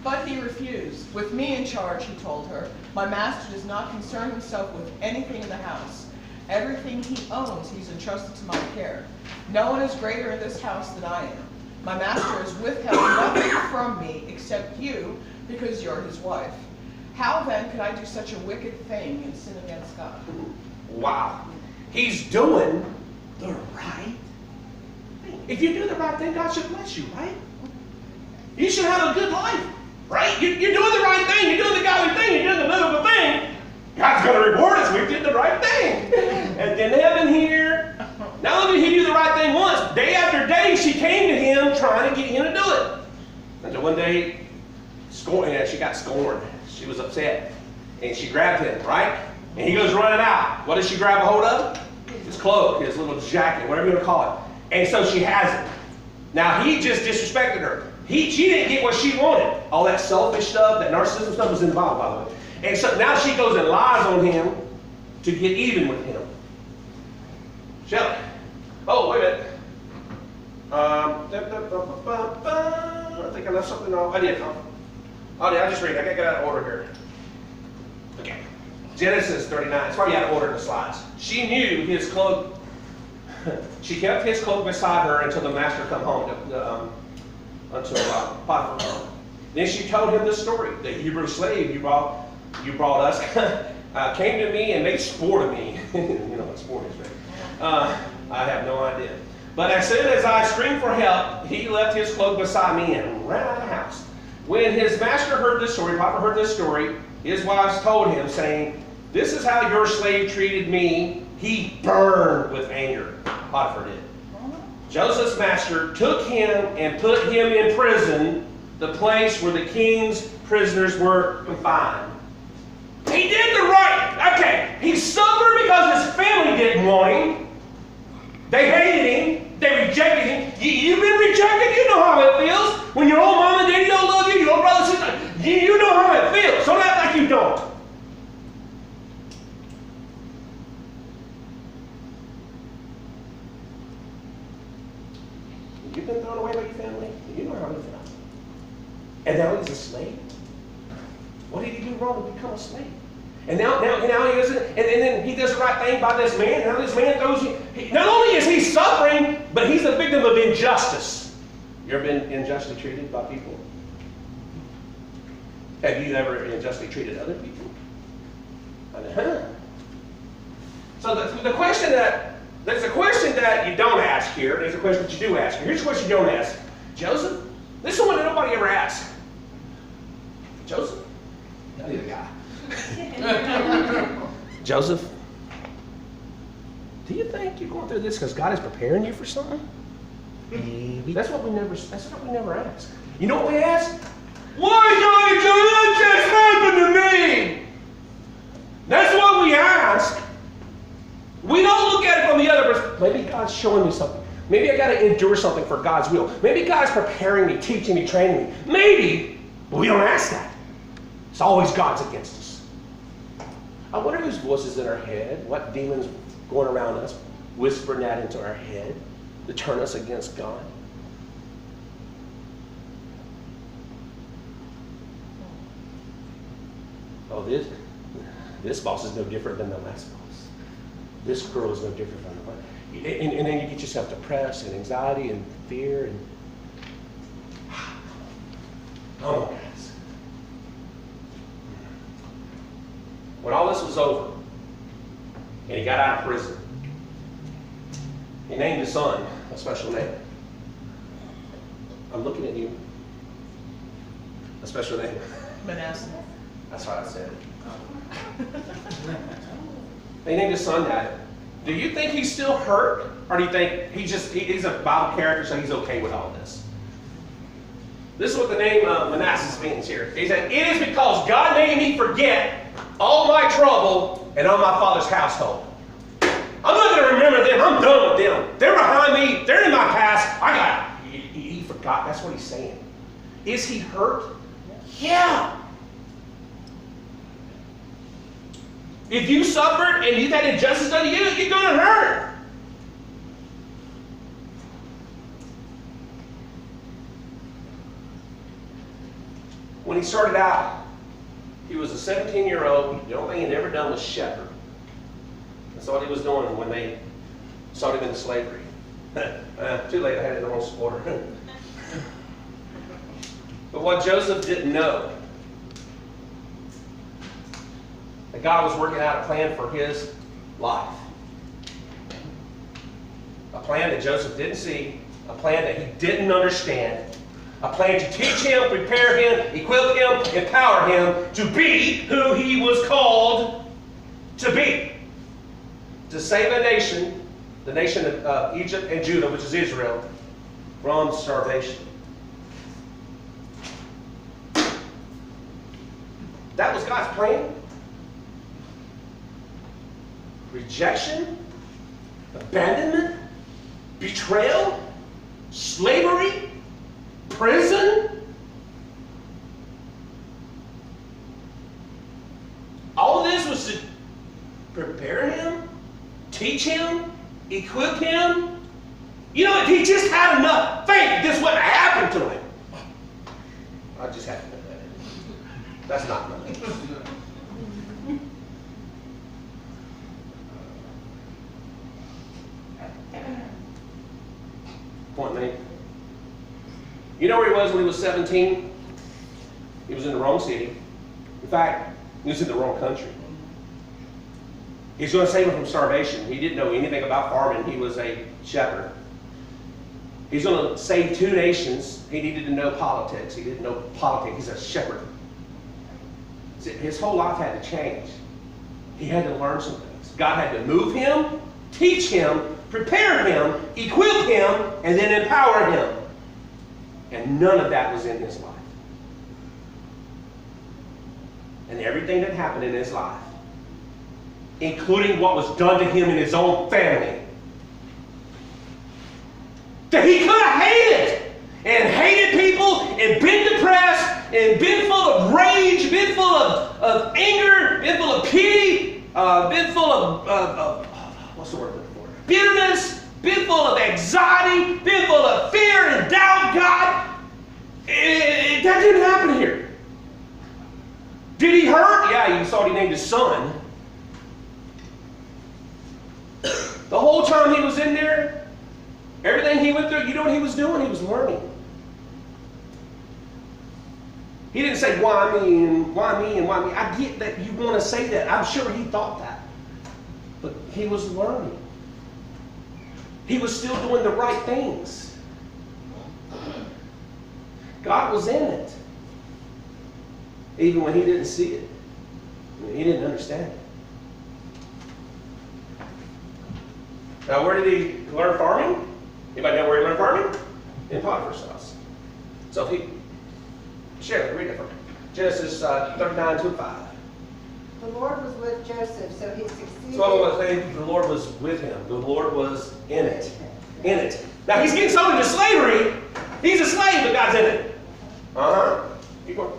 But he refused. With me in charge, he told her, my master does not concern himself with anything in the house. Everything he owns, he's entrusted to my care. No one is greater in this house than I am. My master has withheld nothing from me except you, because you're his wife. How then could I do such a wicked thing and sin against God? Wow. He's doing the right thing. If you do the right thing, God should bless you, right? You should have a good life, right? You're doing the right thing. You're doing the godly thing. You're doing the biblical thing. God's going to reward us. We did the right thing. And then heaven here. Not only did he do the right thing once, day after day she came to him trying to get him to do it. Until one day, she got scorned. She was upset. And she grabbed him, right? And he goes running out. What does she grab a hold of? His cloak, his little jacket, whatever you want to call it. And so she has it. Now he just disrespected her. She didn't get what she wanted. All that selfish stuff, that narcissism stuff was involved, by the way. And so now she goes and lies on him to get even with him. Shelley. Oh, wait a minute. I think I left something off. I did. I'll just read it. I got to get out of order here. Okay. Genesis 39. It's probably out of order in the slides. She knew his cloak. She kept his cloak beside her until the master come home. Until Potiphar came. Then she told him this story. The Hebrew slave you brought us came to me and made sport of me. You know what sport is, right? I have no idea. But as soon as I screamed for help, he left his cloak beside me and ran out of the house. When his master heard this story, Potiphar heard this story, his wives told him, saying, "This is how your slave treated me." He burned with anger. Potiphar did. Joseph's master took him and put him in prison, the place where the king's prisoners were confined. He did the right. Okay, he suffered because his family didn't want him. They hated him. When your own mom and daddy don't love you, your own brother and sister, you know how it feels. Don't act like you don't. You've been thrown away by your family. You know how it feels. And now he's a slave. What did he do wrong to become a slave? And now he is, and then he does the right thing by this man. Now this man throws you. Not only is he suffering, but he's a victim of injustice. You ever been unjustly treated by people? Have you ever unjustly treated other people? So the question that there's a question that you don't ask here. There's a question that you do ask here. Here's a question you don't ask. Joseph, this is one that nobody ever asks. Joseph, I need a guy. Joseph, do you think you're going through this because God is preparing you for something? Maybe. That's what we never ask. You know what we ask? Why, God, that just happened to me? That's what we ask. We don't look at it from the other perspective. Maybe God's showing me something. Maybe I got to endure something for God's will. Maybe God's preparing me, teaching me, training me. Maybe, but we don't ask that. It's always God's against us. I wonder whose voices in our head, what demons going around us, whispering that into our head to turn us against God. Oh, this boss is no different than the last boss. This girl is no different from the last. And then you get yourself depressed and anxiety and fear and oh, guys. When all this was over, and he got out of prison, he named his son a special name. I'm looking at you. A special name. Manasseh. That's what I said. They named his son that. Do you think he's still hurt? Or do you think he's a Bible character, so he's okay with all this? This is what the name Manasseh means here. He said, it is because God made me forget all my trouble and all my father's household. I'm not going to remember them. I'm done with them. They're behind me. They're in my past. He forgot. That's what he's saying. Is he hurt? Yeah. If you suffered and you've had injustice done to you, you're going to hurt. When he started out, he was a 17-year-old. The only thing he'd ever done was shepherd. That's all he was doing when they started him into slavery. Too late, I had it in the wrong order. But what Joseph didn't know, that God was working out a plan for his life. A plan that Joseph didn't see, a plan that he didn't understand, a plan to teach him, prepare him, equip him, empower him to be who he was called to be. To save a nation, the nation of Egypt and Judah, which is Israel, from starvation. That was God's plan. Rejection, abandonment, betrayal, slavery, prison. All of this was to prepare him, teach him, equip him. You know, if he just had enough faith, this wouldn't have happened to him. I just had to put that in. That's not money. Point made. You know where he was when he was 17? He was in the wrong city. In fact, he was in the wrong country. He's going to save him from starvation. He didn't know anything about farming. He was a shepherd. He's going to save two nations. He needed to know politics. He didn't know politics. He's a shepherd. His whole life had to change. He had to learn some things. God had to move him, teach him, prepare him, equip him, and then empower him. And none of that was in his life. And everything that happened in his life, including what was done to him in his own family, that he could have hated and hated people and been depressed and been full of rage, been full of anger, been full of pity, been full of what's the word I'm looking for? Bitterness, been full of anxiety, been full of fear and doubt, God. That didn't happen here. Did he hurt? Yeah, you saw he named his son. The whole time he was in there, everything he went through, you know what he was doing? He was learning. He didn't say, why me, and why me, and why me. I get that you want to say that. I'm sure he thought that. But he was learning. He was still doing the right things. God was in it. Even when he didn't see it. He didn't understand it. Now, where did he learn farming? Anybody know where he learned farming? In Potiphar's house. So if he... Share it, read it for me. Genesis 39:2-5. The Lord was with Joseph, so he succeeded. So I was saying, the Lord was with him. The Lord was in it. In it. Now he's getting sold into slavery. He's a slave, but God's in it. Keep going.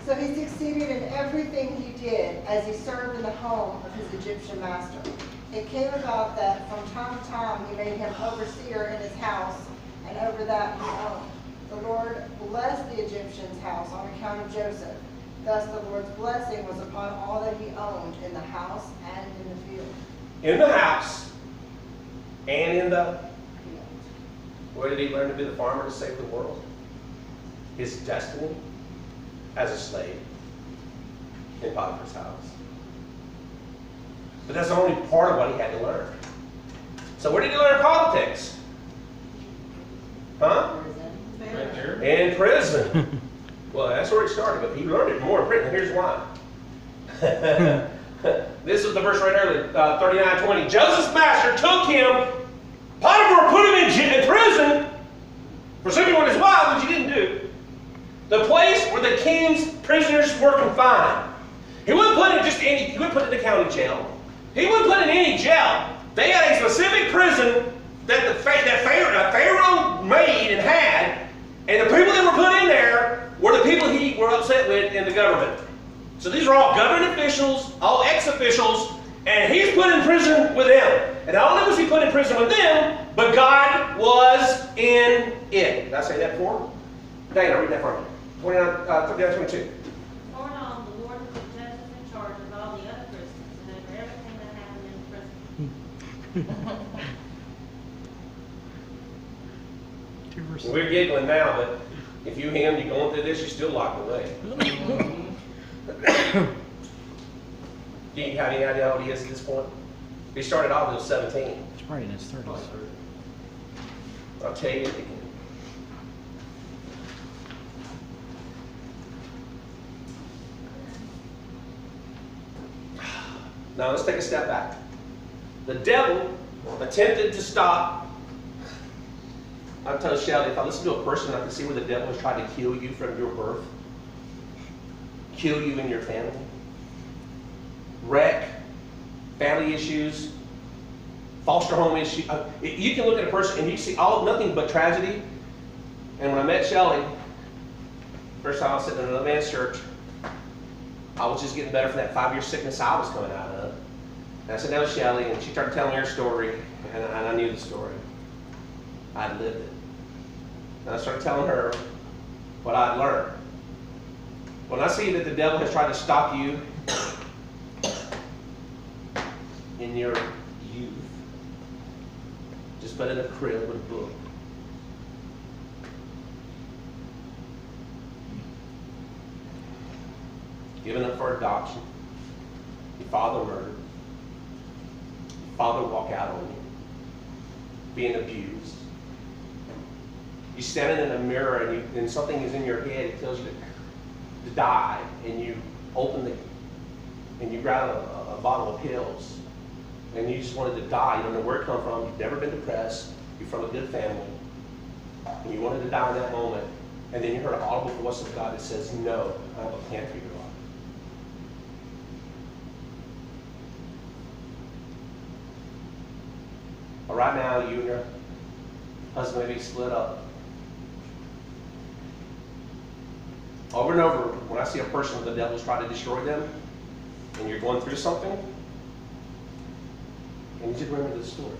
So he succeeded in everything he did as he served in the home of his Egyptian master. It came about that from time to time he made him overseer in his house, and over that he owned. The Lord blessed the Egyptian's house on account of Joseph. Thus the Lord's blessing was upon all that he owned in the house and in the field. In the house and in the field. Where did he learn to be the farmer to save the world? His destiny as a slave in Potiphar's house. But that's only part of what he had to learn. So where did he learn politics? Huh? Right there. In prison. Well, that's where it started, but he learned it more in prison. Here's why. This is the verse right earlier, 39:20. Joseph's master took him. Potiphar put him in prison for sleeping with his wife, which he didn't do. The place where the king's prisoners were confined. He wouldn't put it just any. He wouldn't put it in the county jail. He wouldn't put it in any jail. They had a specific prison that Pharaoh made and had. And the people that were put in there were the people he were upset with in the government. So these are all government officials, all ex-officials, and he's put in prison with them. And not only was he put in prison with them, but God was in it. Did I say that before? Dana, read that for me. 39:22. Going on, the Lord put Joseph in charge of all the other prisoners and over everything that happened in the prison. We're giggling now, but if you him, you're going through this, you're still locked away. Do you have any idea how old he is at this point? He started off when he was 17. He's probably in his 30s. I'll tell you again. Now let's take a step back. The devil attempted to stop. I tell Shelly, if I listen to a person, I can see where the devil has tried to kill you from your birth, kill you and your family, wreck, family issues, foster home issues. You can look at a person and you see nothing but tragedy. And when I met Shelly, first time I was sitting in another man's church, I was just getting better from that 5-year sickness I was coming out of. And I sat down with Shelly, and she started telling me her story, and I knew the story. I'd lived it. And I started telling her what I'd learned. When I see that the devil has tried to stop you in your youth, just put in a crib with a book. Given up for adoption. Your father murdered. Your father walk out on you. Being abused. You standing in a mirror and something is in your head. It tells you to die, and you open and you grab a bottle of pills, and you just wanted to die. You don't know where it come from. You've never been depressed. You're from a good family, and you wanted to die in that moment. And then you heard an audible voice of God that says, "No, I have a plan for your life." But right now, you and your husband may be split up. Over and over, when I see a person the devil's trying to destroy them, and you're going through something, and you just remember this story.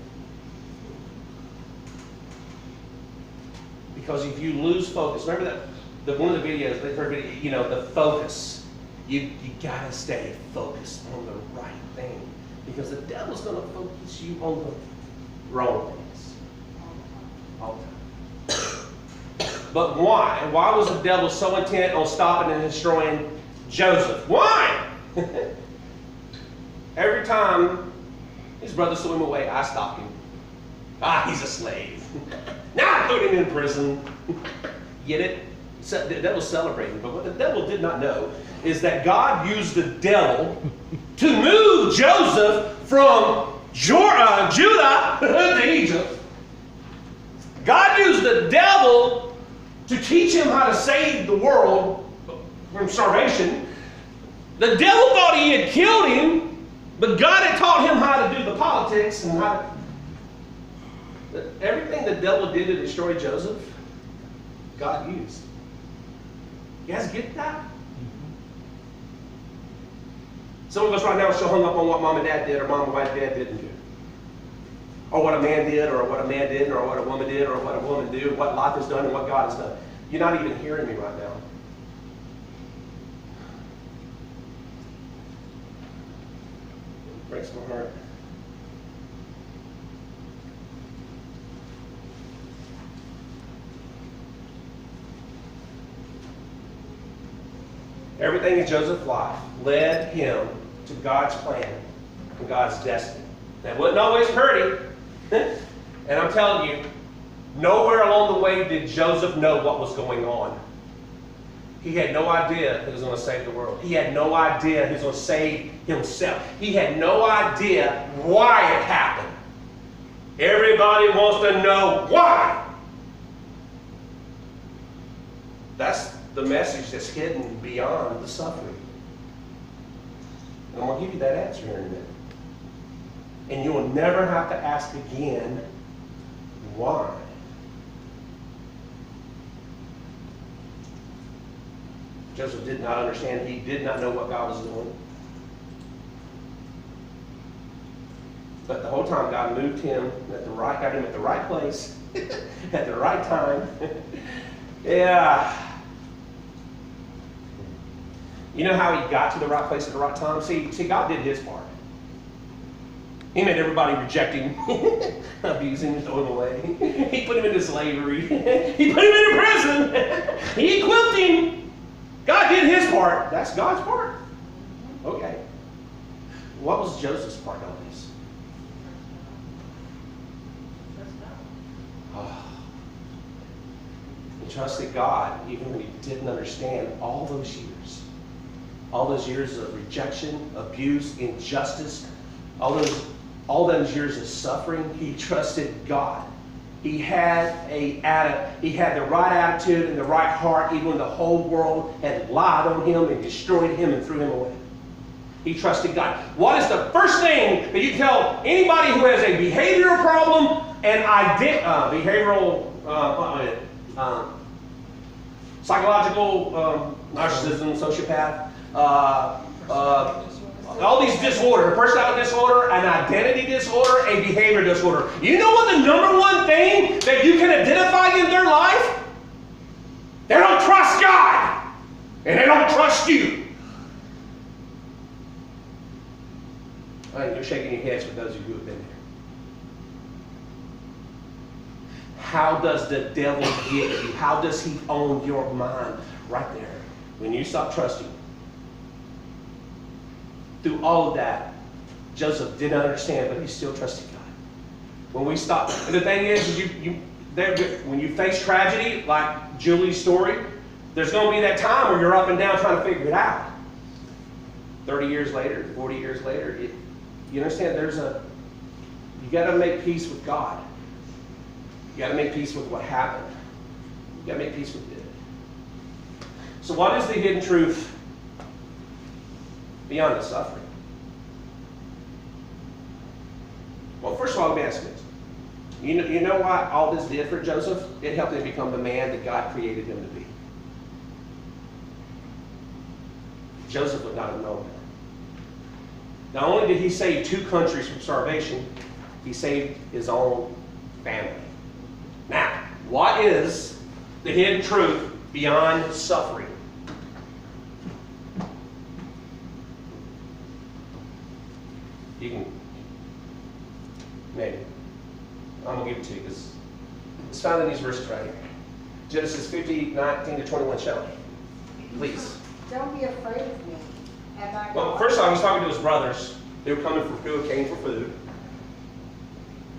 Because if you lose focus, remember that one of the videos, the focus. You gotta stay focused on the right thing, because the devil's gonna focus you on the wrong things all the time. But why? Why was the devil so intent on stopping and destroying Joseph? Why? Every time his brothers threw him away, I stopped him. He's a slave. Now I put him in prison. Get it? The devil's celebrating. But what the devil did not know is that God used the devil to move Joseph from Judah to Egypt. God used the devil to teach him how to save the world from starvation. The devil thought he had killed him, but God had taught him how to do the politics and how to... Everything the devil did to destroy Joseph, God used. You guys get that? Some of us right now are still hung up on what mom and dad did, or mom and dad didn't do. Or what a man did, or what a man did, or what a woman did, or what a woman did, what life has done, and what God has done. You're not even hearing me right now. It breaks my heart. Everything in Joseph's life led him to God's plan and God's destiny. That wasn't always pretty. And I'm telling you, nowhere along the way did Joseph know what was going on. He had no idea he was going to save the world. He had no idea he was going to save himself. He had no idea why it happened. Everybody wants to know why. That's the message that's hidden beyond the suffering. And I'm going to give you that answer here in a minute. And you will never have to ask again, why? Joseph did not understand. He did not know what God was doing. But the whole time God moved him got him at the right place, at the right time. Yeah. You know how he got to the right place at the right time? See, God did his part. He made everybody reject him, abuse him, throw him away. He put him into slavery. He put him into prison. He equipped him. God did his part. That's God's part. Okay. What was Joseph's part on this? He trusted God even when he didn't understand all those years. All those years of rejection, abuse, injustice, all those years of suffering, he trusted God. He had the right attitude and the right heart, even when the whole world had lied on him and destroyed him and threw him away. He trusted God. What is the first thing that you tell anybody who has a behavioral problem and psychological narcissism, sociopath, all these disorders, a personality disorder, an identity disorder, a behavior disorder. You know what the number one thing that you can identify in their life? They don't trust God, and they don't trust you. I think you're shaking your heads for those of you who have been there. How does the devil get you? How does he own your mind? Right there. When you stop trusting. Through all of that, Joseph didn't understand, but he still trusted God. When we stop, and the thing is, when you face tragedy, like Julie's story, there's going to be that time where you're up and down trying to figure it out. 30 years later, 40 years later, you understand, you got to make peace with God. You got to make peace with what happened. You got to make peace with it. So what is the hidden truth beyond the suffering? Well, first of all, let me ask you this. You know what all this did for Joseph? It helped him become the man that God created him to be. Joseph would not have known that. Not only did he save 2 countries from starvation, he saved his own family. Now, what is the hidden truth beyond suffering? You can, maybe. I'm going to give it to you because it's found in these verses right here. Genesis 50, 19 to 21, Shelley. Please. Don't be afraid of me. Am I Well, God? first off, he's talking to his brothers. They were coming for food, came for food.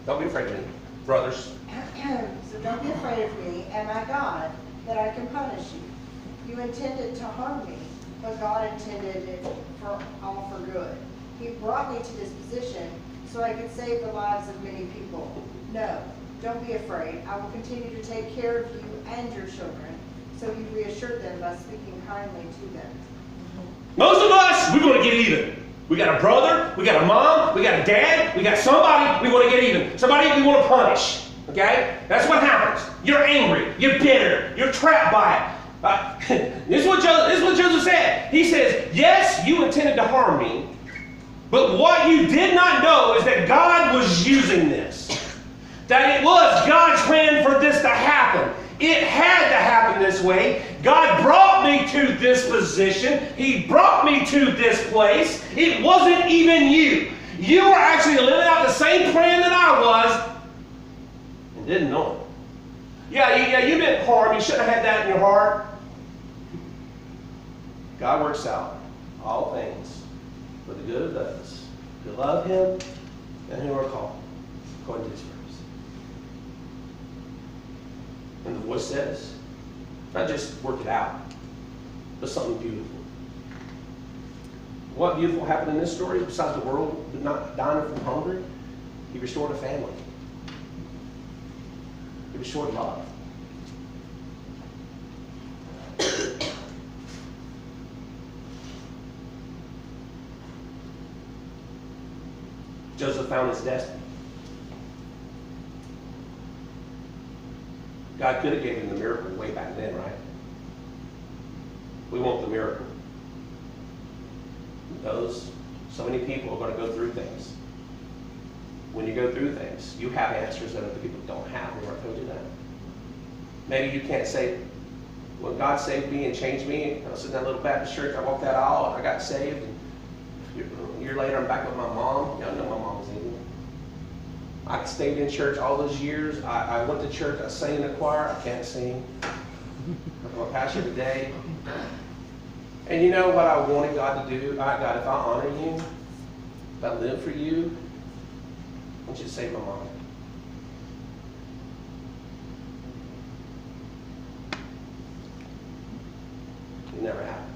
Don't be afraid of me, brothers. So don't be afraid of me. Am I God, that I can punish you? You intended to harm me, but God intended it for all for good. He brought me to this position so I could save the lives of many people. No, don't be afraid. I will continue to take care of you and your children. So he reassured them by speaking kindly to them. Most of us, we want to get even. We got a brother, we got a mom, we got a dad, we got somebody we want to get even. Somebody we want to punish. Okay? That's what happens. You're angry, you're bitter, you're trapped by it. This is what Joseph said. He says, yes, you intended to harm me, but what you did not know is that God was using this. That it was God's plan for this to happen. It had to happen this way. God brought me to this position. He brought me to this place. It wasn't even you. You were actually living out the same plan that I was and didn't know it. Yeah, you've been harmed. You shouldn't have had that in your heart. God works out all things for the good of those who love Him and who are called according to His purpose. And the voice says, not just work it out, but something beautiful. What beautiful happened in this story, besides the world not dying from hunger? He restored a family. He restored love. Joseph found his destiny. God could have given him the miracle way back then, right? We want the miracle. Because so many people are going to go through things. When you go through things, you have answers that other people don't have. Remember I told you that? Maybe you can't say, when God saved me and changed me, I was in that little Baptist church, I walked that aisle and I got saved. And a year later, I'm back with my mom. Y'all know my mom was Indian. I stayed in church all those years. I went to church. I sang in the choir. I can't sing. I'm a pastor today. And you know what I wanted God to do? God, if I honor you, if I live for you, I want you to save my mom. It never happened.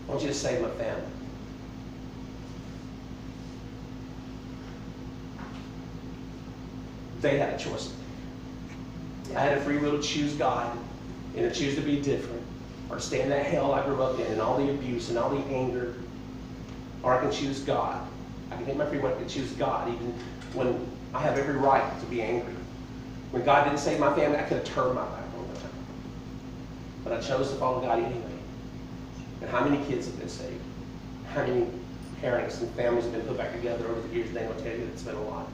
I want you to save my family. They had a choice. I had a free will to choose God and to choose to be different, or to stay in that hell I grew up in and all the abuse and all the anger, or I can choose God. I can take my free will to choose God even when I have every right to be angry. When God didn't save my family, I could have turned my back on them. But I chose to follow God anyway. And how many kids have been saved? How many parents and families have been put back together over the years? They will tell you it's been a lot.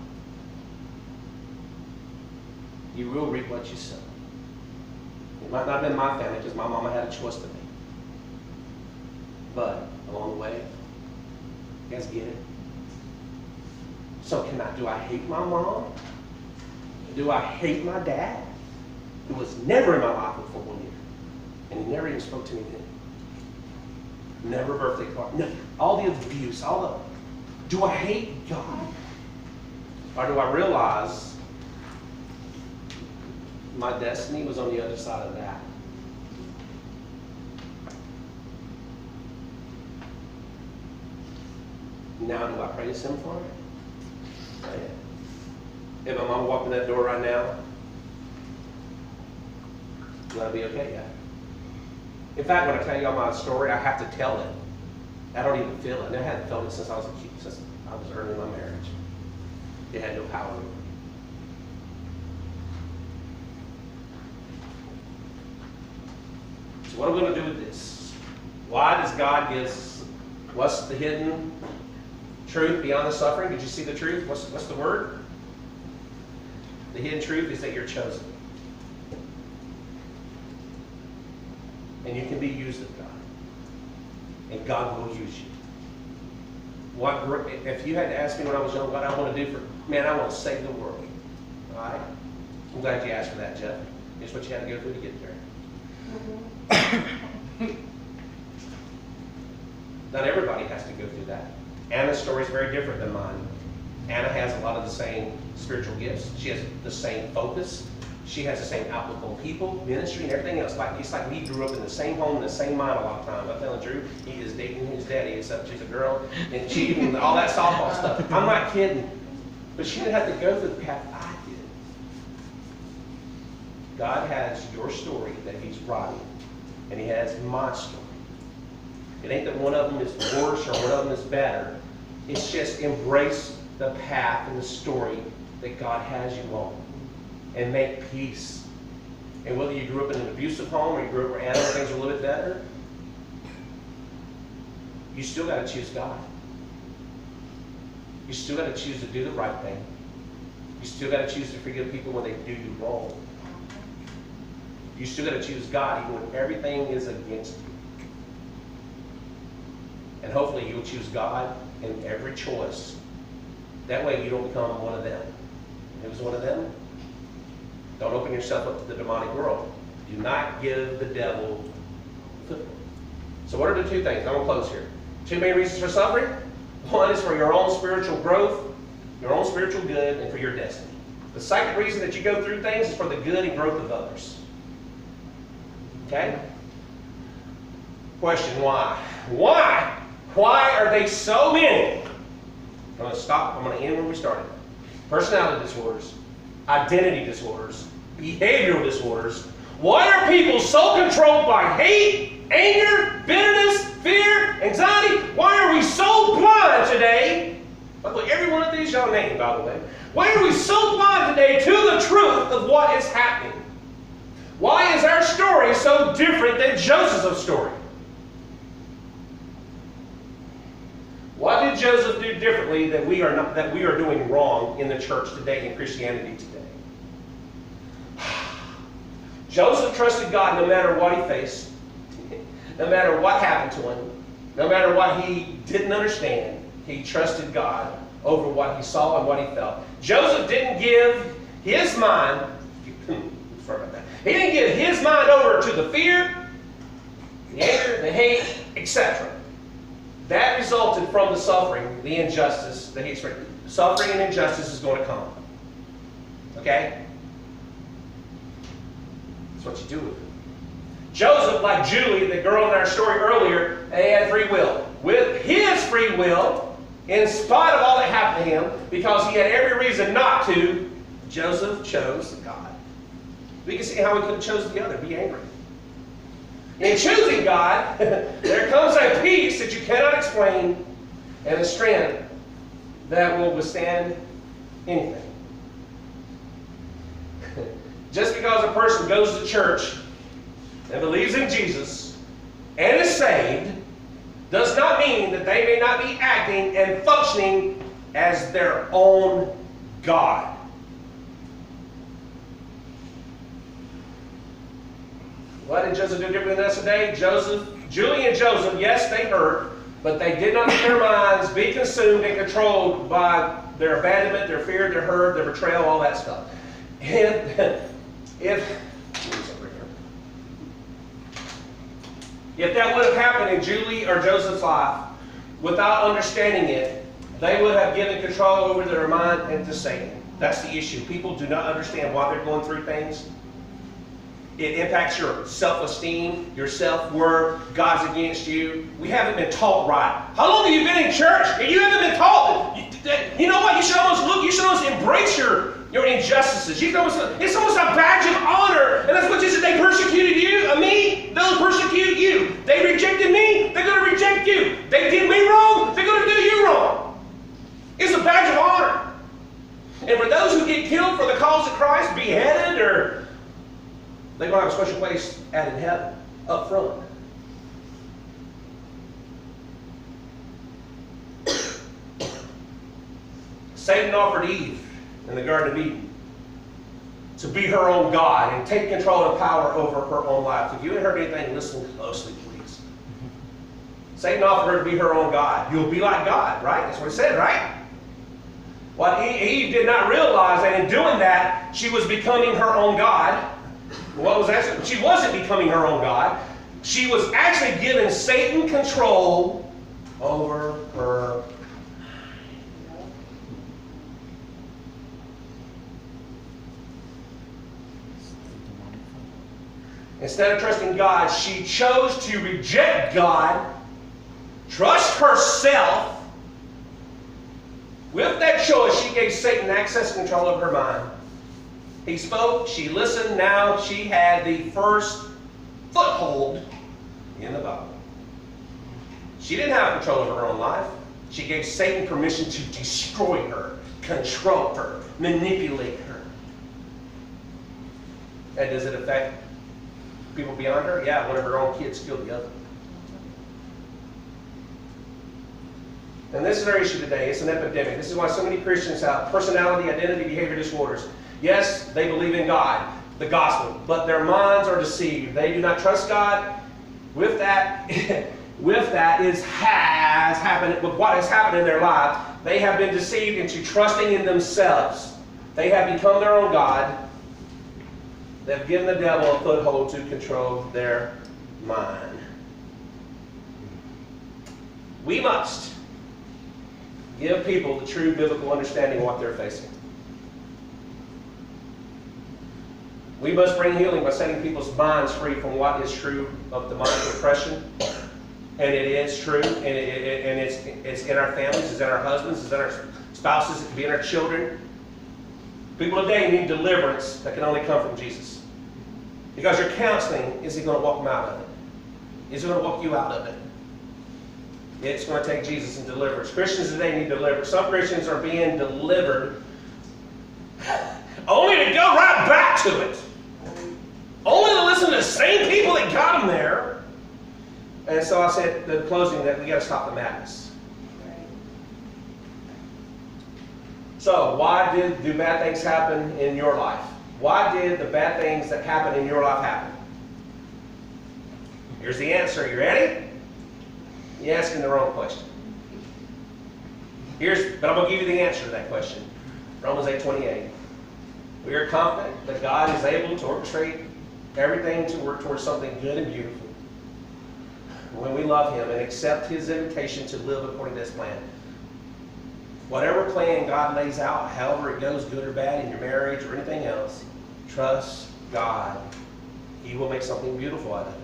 You will reap what you sow. It might not have been my family because my mama had a choice to make. But along the way, you guys get it? So do I hate my mom? Do I hate my dad? Who was never in my life for 1 year. And he never even spoke to me then. Never birthday card. No, all the abuse, do I hate God? Or do I realize my destiny was on the other side of that? Now do I praise Him for it? Oh, yeah. If my mom walked in that door right now, will I be okay? Yeah. In fact, when I tell y'all my story, I have to tell it. I don't even feel it. And I hadn't felt it since I was a kid, since I was early in my marriage. It had no power over me. So what are we going to do with this? Why does God give us, what's the hidden truth beyond the suffering? Did you see the truth? What's the word? The hidden truth is that you're chosen. And you can be used of God. And God will use you. If you had to ask me when I was young what I want to do I want to save the world. All right? I'm glad you asked for that, Jeff. Here's what you had to go through to get there. Not everybody has to go through that. Anna's story is very different than mine. Anna has a lot of the same spiritual gifts. She has the same focus. She has the same outlook on people, ministry, and everything else. It's like we grew up in the same home, in the same mind a lot of times. I'm telling Drew, he is dating his daddy, except she's a girl, and she even all that softball stuff. I'm not kidding. But she didn't have to go through the path I did. God has your story that He's writing, and He has my story. It ain't that one of them is worse or one of them is better. It's just embrace the path and the story that God has you on, and make peace. And whether you grew up in an abusive home or you grew up where animal things are a little bit better, you still got to choose God. You still got to choose to do the right thing. You still got to choose to forgive people when they do you wrong. You still got to choose God even when everything is against you. And hopefully you'll choose God in every choice. That way you don't become one of them. Who's one of them? Don't open yourself up to the demonic world. Do not give the devil foothold. So what are the two things? I'm going to close here. Two main reasons for suffering. One is for your own spiritual growth, your own spiritual good, and for your destiny. The second reason that you go through things is for the good and growth of others. Okay? Question, why? Why? Why are they so many? I'm going to stop. I'm going to end where we started. Personality disorders, identity disorders, behavioral disorders. Why are people so controlled by hate, anger, bitterness, fear, anxiety? Why are we so blind today? By the way, every one of these y'all named, by the way. Why are we so blind today to the truth of what is happening? Why is our story so different than Joseph's story? What did Joseph do differently that we are doing wrong in the church today, in Christianity today? Joseph trusted God no matter what he faced, no matter what happened to him, no matter what he didn't understand. He trusted God over what he saw and what he felt. Joseph didn't give his mind, sorry about that. He didn't give his mind over to the fear, the anger, the hate, etc. That resulted from the suffering, the injustice that he experienced. Suffering and injustice is going to come. Okay? That's what you do with it. Joseph, like Julie, the girl in our story earlier, they had free will. With his free will, in spite of all that happened to him, because he had every reason not to, Joseph chose God. We can see how he could have chosen the other, be angry. In choosing God, there comes a peace that you cannot explain and a strength that will withstand anything. Just because a person goes to church and believes in Jesus and is saved does not mean that they may not be acting and functioning as their own God. What did Joseph do differently than us today? Julie and Joseph, yes, they hurt, but they did not let their minds be consumed and controlled by their abandonment, their fear, their hurt, their betrayal, all that stuff. And if that would have happened in Julie or Joseph's life, without understanding it, they would have given control over their mind and to Satan. That's the issue. People do not understand why they're going through things. It impacts your self-esteem, your self-worth. God's against you. We haven't been taught right. How long have you been in church and you haven't been taught? You know what? You should almost embrace your injustices. It's almost a badge of honor. And that's what Jesus said. They persecuted you, me, they'll persecute you. They rejected me, they're going to reject you. They did me wrong, they're going to do you wrong. It's a badge of honor. And for those who get killed for the cause of Christ, beheaded, or they're going to have a special place out in heaven. up front. Satan offered Eve in the Garden of Eden to be her own God and take control and power over her own life. If you haven't heard anything, listen closely, please. Satan offered her to be her own God. You'll be like God, right? That's what he said, right? What Eve did not realize that in doing that, she was becoming her own God. What was that? She wasn't becoming her own God. She was actually giving Satan control over her. Instead of trusting God, she chose to reject God, trust herself. With that choice, she gave Satan access and control over her mind. He spoke, she listened, now she had the first foothold in the Bible. She didn't have control over her own life. She gave Satan permission to destroy her, control her, manipulate her. And does it affect people beyond her? Yeah, one of her own kids killed the other. And this is our issue today. It's an epidemic. This is why so many Christians have personality, identity, behavior disorders. Yes, they believe in God, the gospel, but their minds are deceived. They do not trust God. With that, what has happened in their life, they have been deceived into trusting in themselves. They have become their own God. They've given the devil a foothold to control their mind. We must give people the true biblical understanding of what they're facing. We must bring healing by setting people's minds free from what is true of demonic oppression. And it is true, and it's in our families, it's in our husbands, it's in our spouses, it can be in our children. People today need deliverance that can only come from Jesus. Because your counseling, is he going to walk them out of it? Is he going to walk you out of it? It's going to take Jesus and deliverance. Christians today need deliverance. Some Christians are being delivered only to go right back to it. Only to listen to the same people that got them there. And so I said in closing that we got to stop the madness. So why do bad things happen in your life? Why did the bad things that happen in your life happen? Here's the answer. You ready? You're asking the wrong question. But I'm going to give you the answer to that question. Romans 8:28. We are confident that God is able to orchestrate everything to work towards something good and beautiful when we love Him and accept His invitation to live according to His plan. Whatever plan God lays out, however it goes, good or bad in your marriage or anything else, trust God. He will make something beautiful out of it.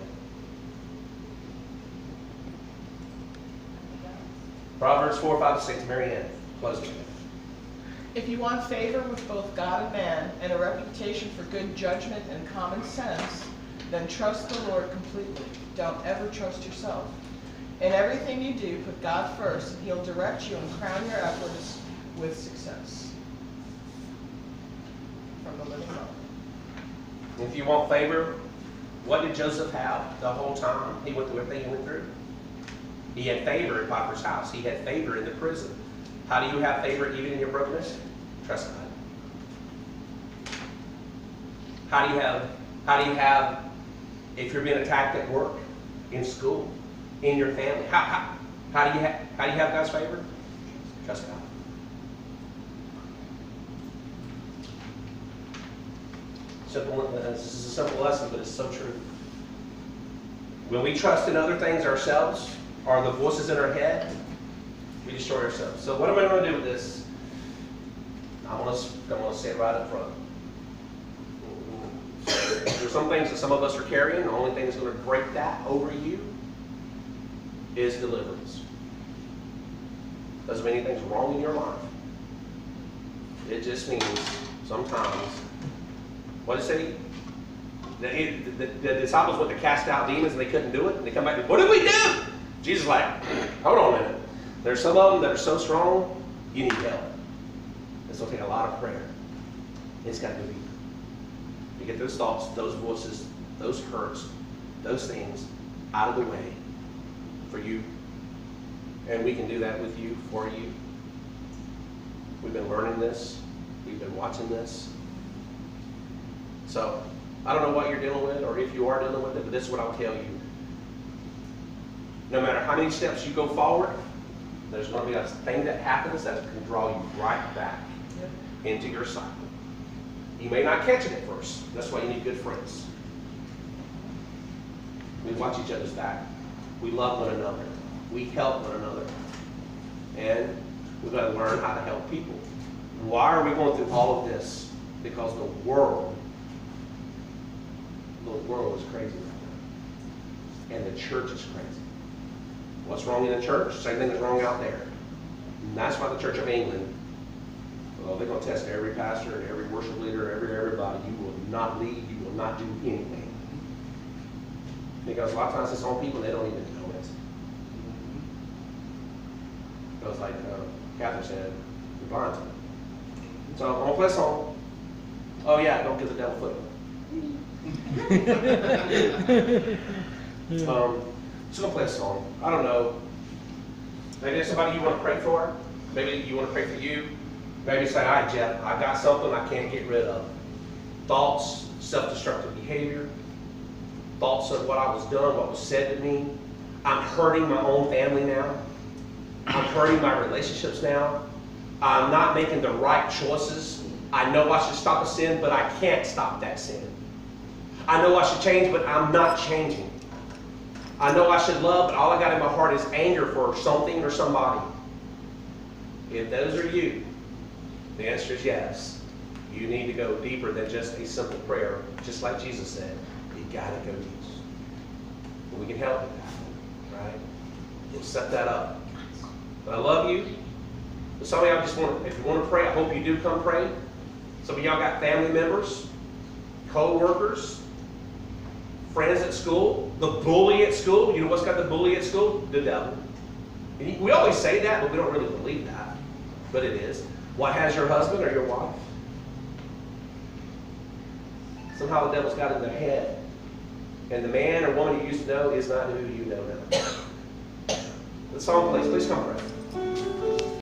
Proverbs 4:5-6, Mary Ann, closing. If you want favor with both God and man, and a reputation for good judgment and common sense, then trust the Lord completely. Don't ever trust yourself. In everything you do, put God first, and He'll direct you and crown your efforts with success. From the Living Bible. If you want favor, what did Joseph have the whole time he went through everything he went through? He had favor in Potiphar's house. He had favor in the prison. How do you have favor even in your brokenness? Trust God. How do you have if you're being attacked at work, in school, in your family? How do you have God's favor? Trust God. This is a simple lesson, but it's so true. When we trust in other things ourselves, or the voices in our head, we destroy ourselves. So what am I going to do with this? I'm going to say it right up front. There's some things that some of us are carrying. The only thing that's going to break that over you is deliverance. Doesn't mean anything's wrong in your life. It just means sometimes, what did it say? The disciples went to cast out demons and they couldn't do it. And they come back and, what did we do? Jesus is like, hold on a minute. There's some of them that are so strong, you need help. This will take a lot of prayer. It's got to be. You get those thoughts, those voices, those hurts, those things out of the way for you. And we can do that with you, for you. We've been learning this. We've been watching this. So, I don't know what you're dealing with, or if you are dealing with it, but this is what I'll tell you. No matter how many steps you go forward, there's going to be a thing that happens that can draw you right back into your cycle. You may not catch it at first. That's why you need good friends. We watch each other's back. We love one another. We help one another. And we've got to learn how to help people. Why are we going through all of this? Because the world is crazy right now. And the church is crazy. What's wrong in the church? Same thing that's wrong out there. And that's why the Church of England, well, they're going to test every pastor and every worship leader, everybody. You will not lead. You will not do anything. Because a lot of times it's on people, they don't even know it. Because like Catherine said, you're blind to it. So I'm going to play a song. Oh yeah, don't give the devil foot. Just going to play a song. I don't know. Maybe there's somebody you want to pray for. Maybe you want to pray for you. Maybe say, all right, Jeff, I got something I can't get rid of. Thoughts, self-destructive behavior. Thoughts of what I was done, what was said to me. I'm hurting my own family now. I'm hurting my relationships now. I'm not making the right choices. I know I should stop a sin, but I can't stop that sin. I know I should change, but I'm not changing. I know I should love, but all I got in my heart is anger for something or somebody. If those are you, the answer is yes. You need to go deeper than just a simple prayer. Just like Jesus said, you got to go deep. We can help with that, right? We'll set that up. But I love you. But some of y'all just want to, if you want to pray, I hope you do come pray. Some of y'all got family members, co-workers, friends at school, the bully at school. You know what's got the bully at school? The devil. We always say that, but we don't really believe that. But it is. What has your husband or your wife? Somehow the devil's got in their head. And the man or woman you used to know is not who you know now. The song, please come pray.